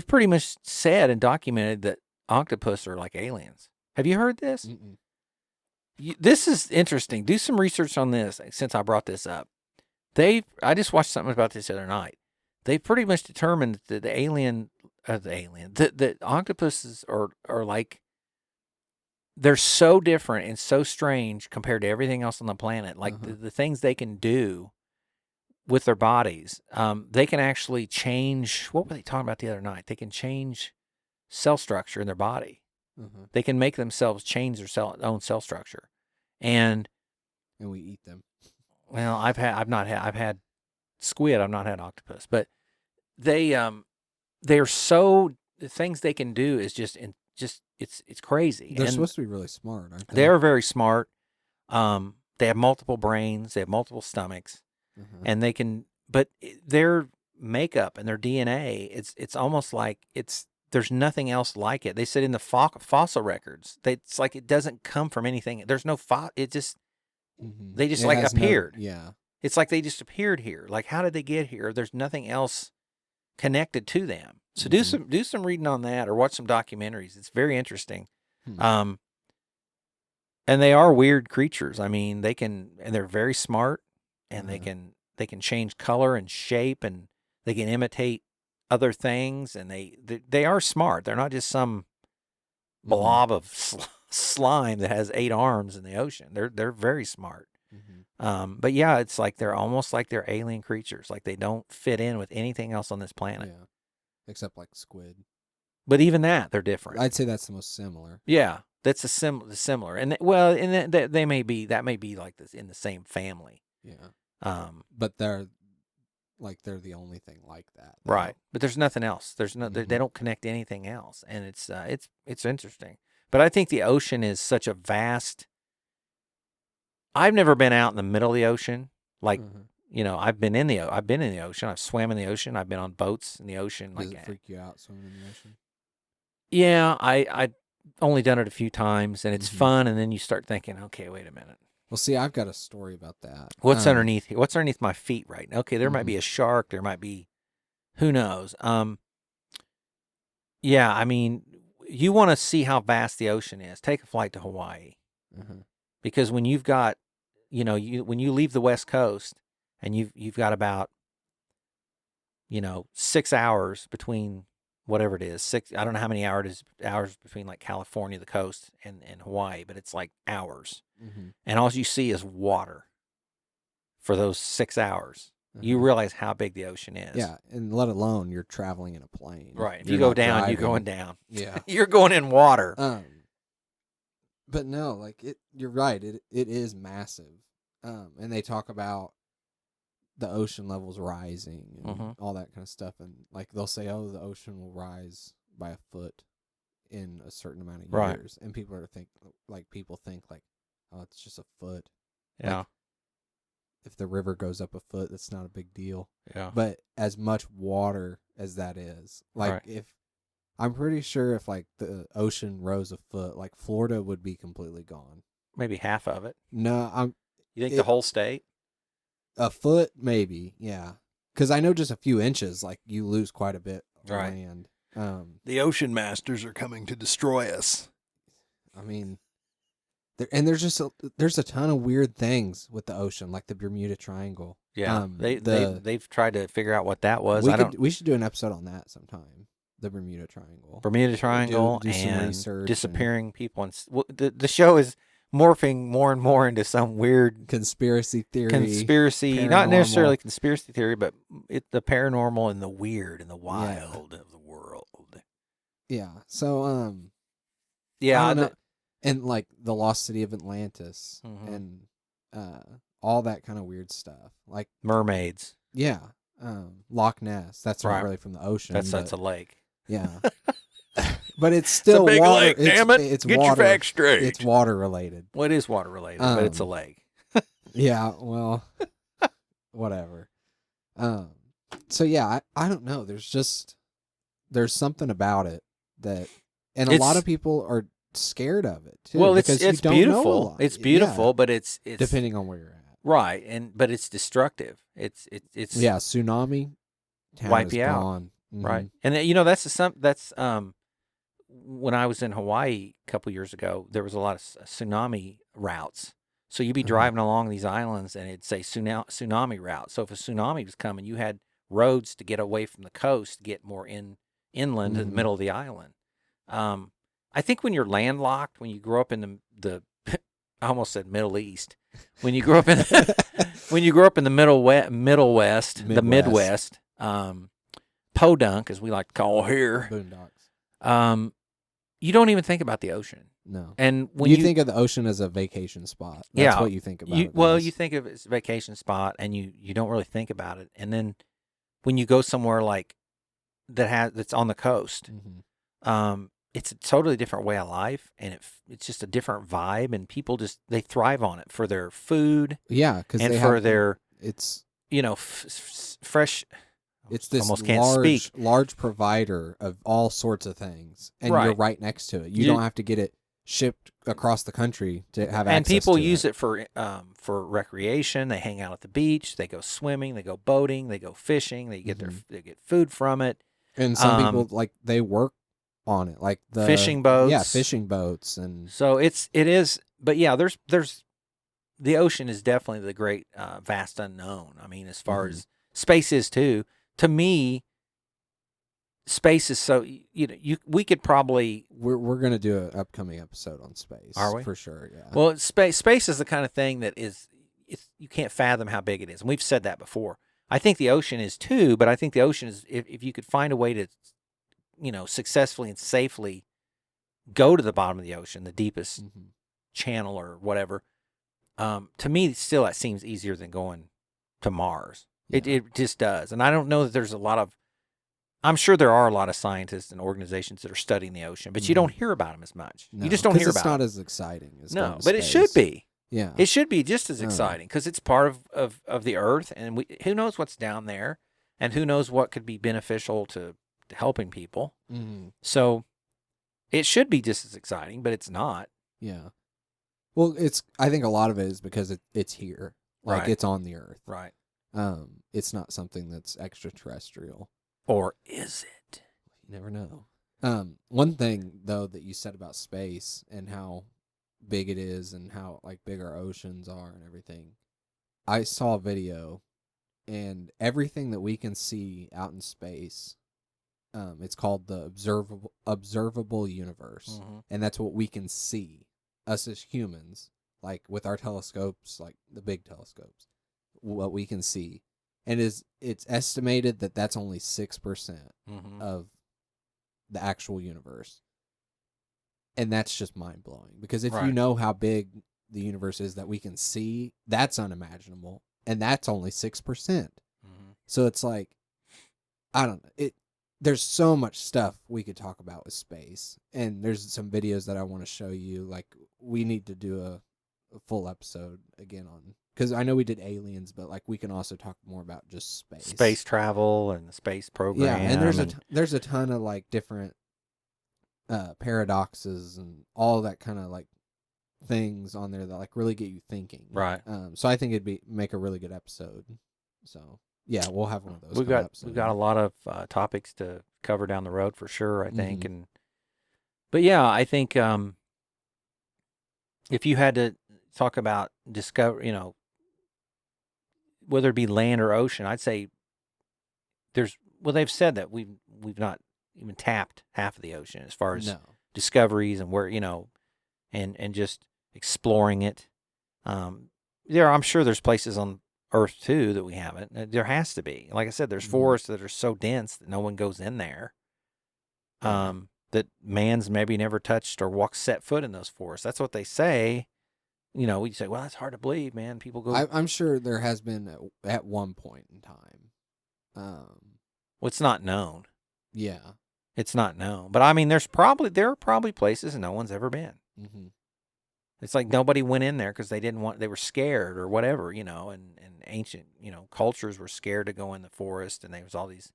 pretty much said and documented that octopus are like aliens. Have you heard this? Mm-mm. This is interesting. Do some research on this since I brought this up. I just watched something about this the other night. They pretty much determined that the octopuses are like, they're so different and so strange compared to everything else on the planet. Like the things they can do with their bodies, they can actually change. What were they talking about the other night? They can change cell structure in their body. Mm-hmm. They can make themselves change their own cell structure, and we eat them. well, I've had squid. I've not had octopus, but they're so, the things they can do is just it's crazy. They're and supposed to be really smart, aren't they? They're very smart. They have multiple brains. They have multiple stomachs, and they can. But their makeup and their DNA, it's almost like there's nothing else like it. They said in the fossil records, it's like it doesn't come from anything. There's no it just they just like appeared. Yeah. It's like they just appeared here. Like, how did they get here? There's nothing else connected to them. So do some reading on that or watch some documentaries. It's very interesting. And they are weird creatures. I mean, they're very smart, and they can change color and shape, and they can imitate other things, and they are smart. They're not just some blob of slime that has 8 arms in the ocean. They're very smart. But yeah, it's like they're almost like they're alien creatures. Like they don't fit in with anything else on this planet. Yeah. Except like squid. But even that, they're different. I'd say that's the most similar. Yeah, that's similar. And they may be like this in the same family. Yeah. But they're the only thing like that. Right. But there's nothing else. There's no they don't connect to anything else, and it's interesting. But I think the ocean is such a vast. I've never been out in the middle of the ocean. Like, I've been in the ocean. I've swam in the ocean. I've been on boats in the ocean. Does it freak you out swimming in the ocean? Yeah, I only done it a few times, and it's fun. And then you start thinking, okay, wait a minute. Well, see, I've got a story about that. What's underneath? What's underneath my feet right now? Okay, there might be Mhm. a shark. There might be, who knows? Yeah, I mean, you want to see how vast the ocean is. Take a flight to Hawaii, Mhm. because when you've got, when you leave the West Coast and you've got about 6 hours between whatever it is, six. I don't know how many hours between like California, the coast, and Hawaii, but it's like hours, Mhm. and all you see is water for those 6 hours. You Mhm. realize how big the ocean is. Yeah, and let alone you're traveling in a plane. Right. If You're you go not down, you're driving. going down. Yeah. You're going in water. But no, like you're right. It is massive. And they talk about the ocean levels rising and Mm-hmm. all that kind of stuff, and like they'll say, "Oh, the ocean will rise by a foot in a certain amount of Right. years," and people think like, "Oh, it's just a foot." Yeah. Like if the river goes up a foot, that's not a big deal. Yeah. But as much water as that is, like Right. if I'm pretty sure if like the ocean rose a foot, like Florida would be completely gone. Maybe half of it. No, You think the whole state? a foot maybe, yeah. Because I know just a few inches, like you lose quite a bit of Right. land. The ocean masters are coming to destroy us. I mean, there's a ton of weird things with the ocean, like the Bermuda Triangle. Yeah. They've tried to figure out what that was. We should do an episode on that sometime. The Bermuda Triangle. Bermuda Triangle do some and research disappearing people, and the show is morphing more and more into some weird conspiracy theory. conspiracy, not paranormal. necessarily conspiracy theory, but the paranormal and the weird and the wild of the world. Yeah. So Yeah. I don't know. And like the lost city of Atlantis Mhm. and all that kind of weird stuff. Like mermaids. yeah. Loch Ness. That's Right. not really from the ocean. That's a lake. Yeah. But it's still big water. lake, damn it. It's Get water. your facts straight. It's water related. Well, it is water related, but it's a lake. Yeah, well, whatever. So yeah, I don't know. There's something about it that, and a lot of people are scared of it too. Well, because it's you don't know a beautiful. lot. It's beautiful, Yeah, but it's depending on where you're at. right, but it's destructive. It's Yeah, tsunami, town wipe is you out. gone. Mhm. Right. And that's when I was in Hawaii a couple years ago, there was a lot of tsunami routes. So you'd be driving along these islands and it'd say tsunami route. So if a tsunami was coming, you had roads to get away from the coast, to get more inland to the middle of the island. I think when you're landlocked, when you grow up in the I almost said Middle East. When you grow up in the Middle West, the Midwest, podunk, as we like to call here, Boondocks. You don't even think about the ocean. No. And when you think of the ocean as a vacation spot. That's what you think about it. Well, you think of it as a vacation spot, and you don't really think about it. And then when you go somewhere like that's on the coast, it's a totally different way of life, and it's just a different vibe, and people they thrive on it for their food. Yeah, because it's fresh. It's this almost can't speak. large provider of all sorts of things, and Right. you're right next to it. You don't have to get it shipped across the country to have access. And people to use it for recreation. They hang out at the beach. They go swimming. They go boating. They go fishing. They get they get food from it. And some people they work on it, like the fishing boats. Yeah, fishing boats, and so it is. But yeah, there's the ocean is definitely the great vast unknown. I mean, as far as space is too. To me, space is so we could probably we're gonna do an upcoming episode on space. Are we? For sure? Yeah. Well, space is the kind of thing that you can't fathom how big it is, and we've said that before. I think the ocean is too, but I think the ocean is if you could find a way to successfully and safely go to the bottom of the ocean, the deepest channel or whatever. To me, still that seems easier than going to Mars. Yeah. It just does. And I don't know that there's I'm sure there are a lot of scientists and organizations that are studying the ocean, but you don't hear about them as much. No, you just don't hear about it. It's not as exciting as no, but it should be. Yeah. It should be just as exciting because it's part of the earth, and who knows what's down there, and who knows what could be beneficial to helping people. So it should be just as exciting, but it's not. Yeah. Well, I think a lot of it is because it's here. Like, Right. it's on the earth. Right. It's not something that's extraterrestrial. Or is it? You never know. One thing though that you said about space and how big it is and how like big our oceans are and everything. I saw a video, and everything that we can see out in space, it's called the observable universe, and that's what we can see, us as humans, like with our telescopes, like the big telescopes, what we can see, and it's estimated that that's only 6% of the actual universe, and that's just mind blowing because if you Right. know how big the universe is that we can see, that's unimaginable, and that's only 6%. So it's like, I don't know. There's so much stuff we could talk about with space, and there's some videos that I want to show you. Like, we need to do a full episode again on, because I know we did aliens, but like we can also talk more about just Space travel and the space program. Yeah, and there's a ton of like different paradoxes and all that kind of like things on there that like really get you thinking. Right. So I think it'd make a really good episode. So yeah, we'll have one of those. We've got a lot of topics to cover down the road for sure, I think. Mhm. But yeah, I think if you had to talk about discover, whether it be land or ocean, I'd say they've said that we've not even tapped half of the ocean as far as No. discoveries and where, and just exploring it. I'm sure there's places on Earth too that we haven't. There has to be. Like I said, there's forests that are so dense that no one goes in there. That man's maybe never touched or set foot in those forests. That's what they say. We say, well, that's hard to believe, man. People go. I'm sure there has been at one point in time. Well, it's not known. Yeah. It's not known. But I mean, there are probably places no one's ever been. Mm-hmm. It's like nobody went in there because they were scared or whatever, and ancient, cultures were scared to go in the forest, and there was all these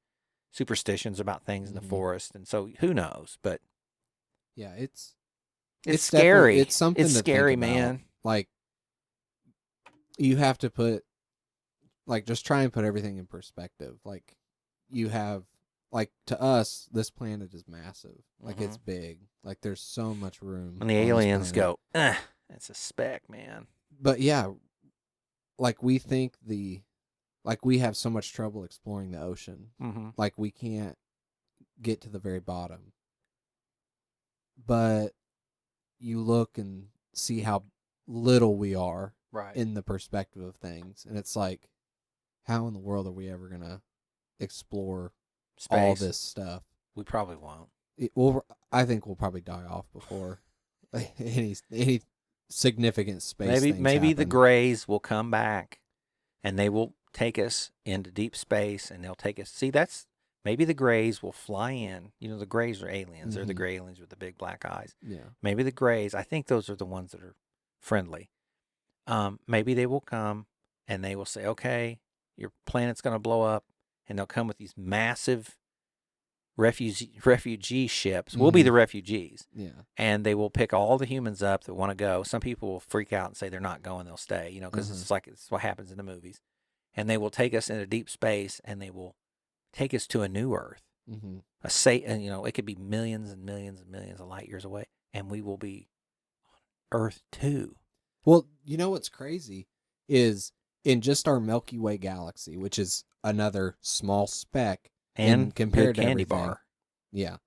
superstitions about things in the forest, and so who knows? But yeah, it's scary. It's something it's to scary, think about. Man. Like, you have to just try and put everything in perspective. Like, you have, like, to us, this planet is massive. Like, it's big. Like, there's so much room. And the aliens go, it's a speck, man. But yeah, like, we think we have so much trouble exploring the ocean. Like, we can't get to the very bottom. But you look and see how little we are in the perspective of things. And it's like, how in the world are we ever going to explore space, all this stuff? We probably won't. I think we'll probably die off before any significant space Maybe happen. the Greys will come back, and they will take us into deep space, and they'll take us. See, maybe the Greys will fly in. The Greys are aliens. They're the gray aliens with the big black eyes. Yeah. Maybe the Greys. I think those are the ones that are friendly. Maybe they will come, and they will say, "Okay, your planet's going to blow up," and they'll come with these massive refugee ships. We'll be the refugees. Yeah. And they will pick all the humans up that want to go. Some people will freak out and say they're not going, they'll stay, because it's what happens in the movies. And they will take us into deep space, and they will take us to a new Earth. It could be millions and millions and millions of light years away, and we will be on Earth too. Well, what's crazy is in just our Milky Way galaxy, which is another small speck, and compared to candy everything. Bar. Yeah.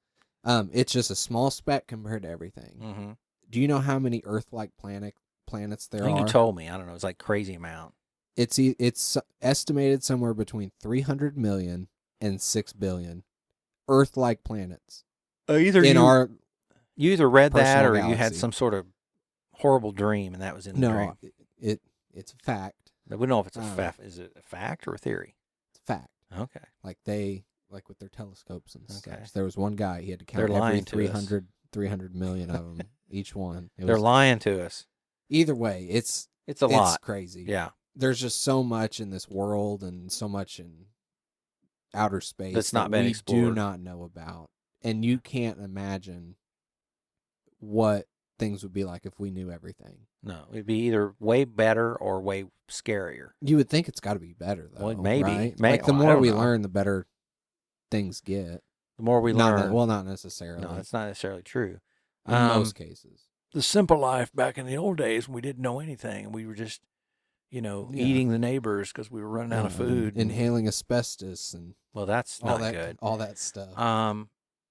It's just a small speck compared to everything. Do you know how many Earth-like planets there are? I think you told me. I don't know. It's like crazy amount. It's estimated somewhere between 300 million and 6 billion Earth-like planets. You either read that or you had some sort of horrible dream, and that was in the dream. No, it's a fact. We don't know if it's a fact. Is it a fact or a theory? It's a fact. Okay. Like with their telescopes and such. There was one guy, he had to count They're every 300 million of them, each one. They're lying to us. Either way, it's a lot. It's crazy. Yeah. There's just so much in this world and so much in outer space that's not been explored. We do not know about. And you can't imagine what things would be like if we knew everything. No, it'd be either way better or way scarier. You would think it's got to be better, though. Well, maybe. Right? May- like the well, I more don't we know. learn, the better things get. The more we Not learn. well, not necessarily. No, that's not necessarily true. in most cases. The simple life back in the old days when we didn't know anything. And we were just, Yeah. eating the neighbors because we were running out of food. Inhaling asbestos and Well, that's all not that good. all that stuff.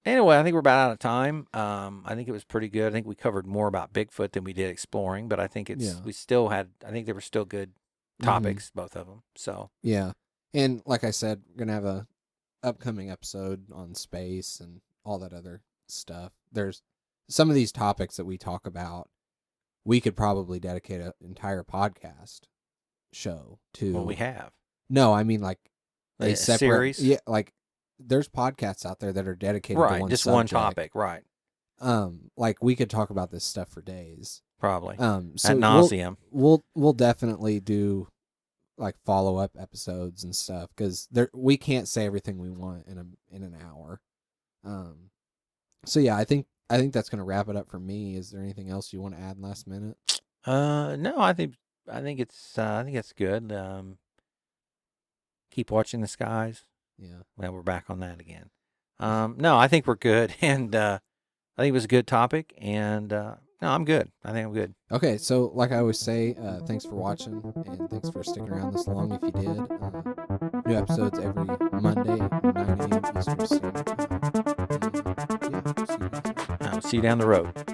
Anyway, I think we're about out of time. I think it was pretty good. I think we covered more about Bigfoot than we did exploring, but I think we still had. I think they were still good topics, both of them. So Yeah, and like I said, we're gonna have a upcoming episode on space and all that other stuff. There's some of these topics that we talk about. We could probably dedicate an entire podcast show to. well, we have No, I mean like a separate series. Yeah, like there's podcasts out there that are dedicated to Right, one just subject. one topic. Right, Like we could talk about this stuff for days. probably So ad nauseum. we'll definitely do like follow up episodes and stuff because we can't say everything we want in an hour. So yeah, I think that's gonna wrap it up for me. Is there anything else you want to add last minute? No, I think it's good. Keep watching the skies. Yeah. Well, we're back on that again. No, I think we're good, and I think it was a good topic, and no, I'm good. I think I'm good. Okay, so like I always say, thanks for watching, and thanks for sticking around this long if you did. New episodes every Monday, 9 a.m. Eastern Standard Time. And, yeah, see you next time. I'll see you down the road.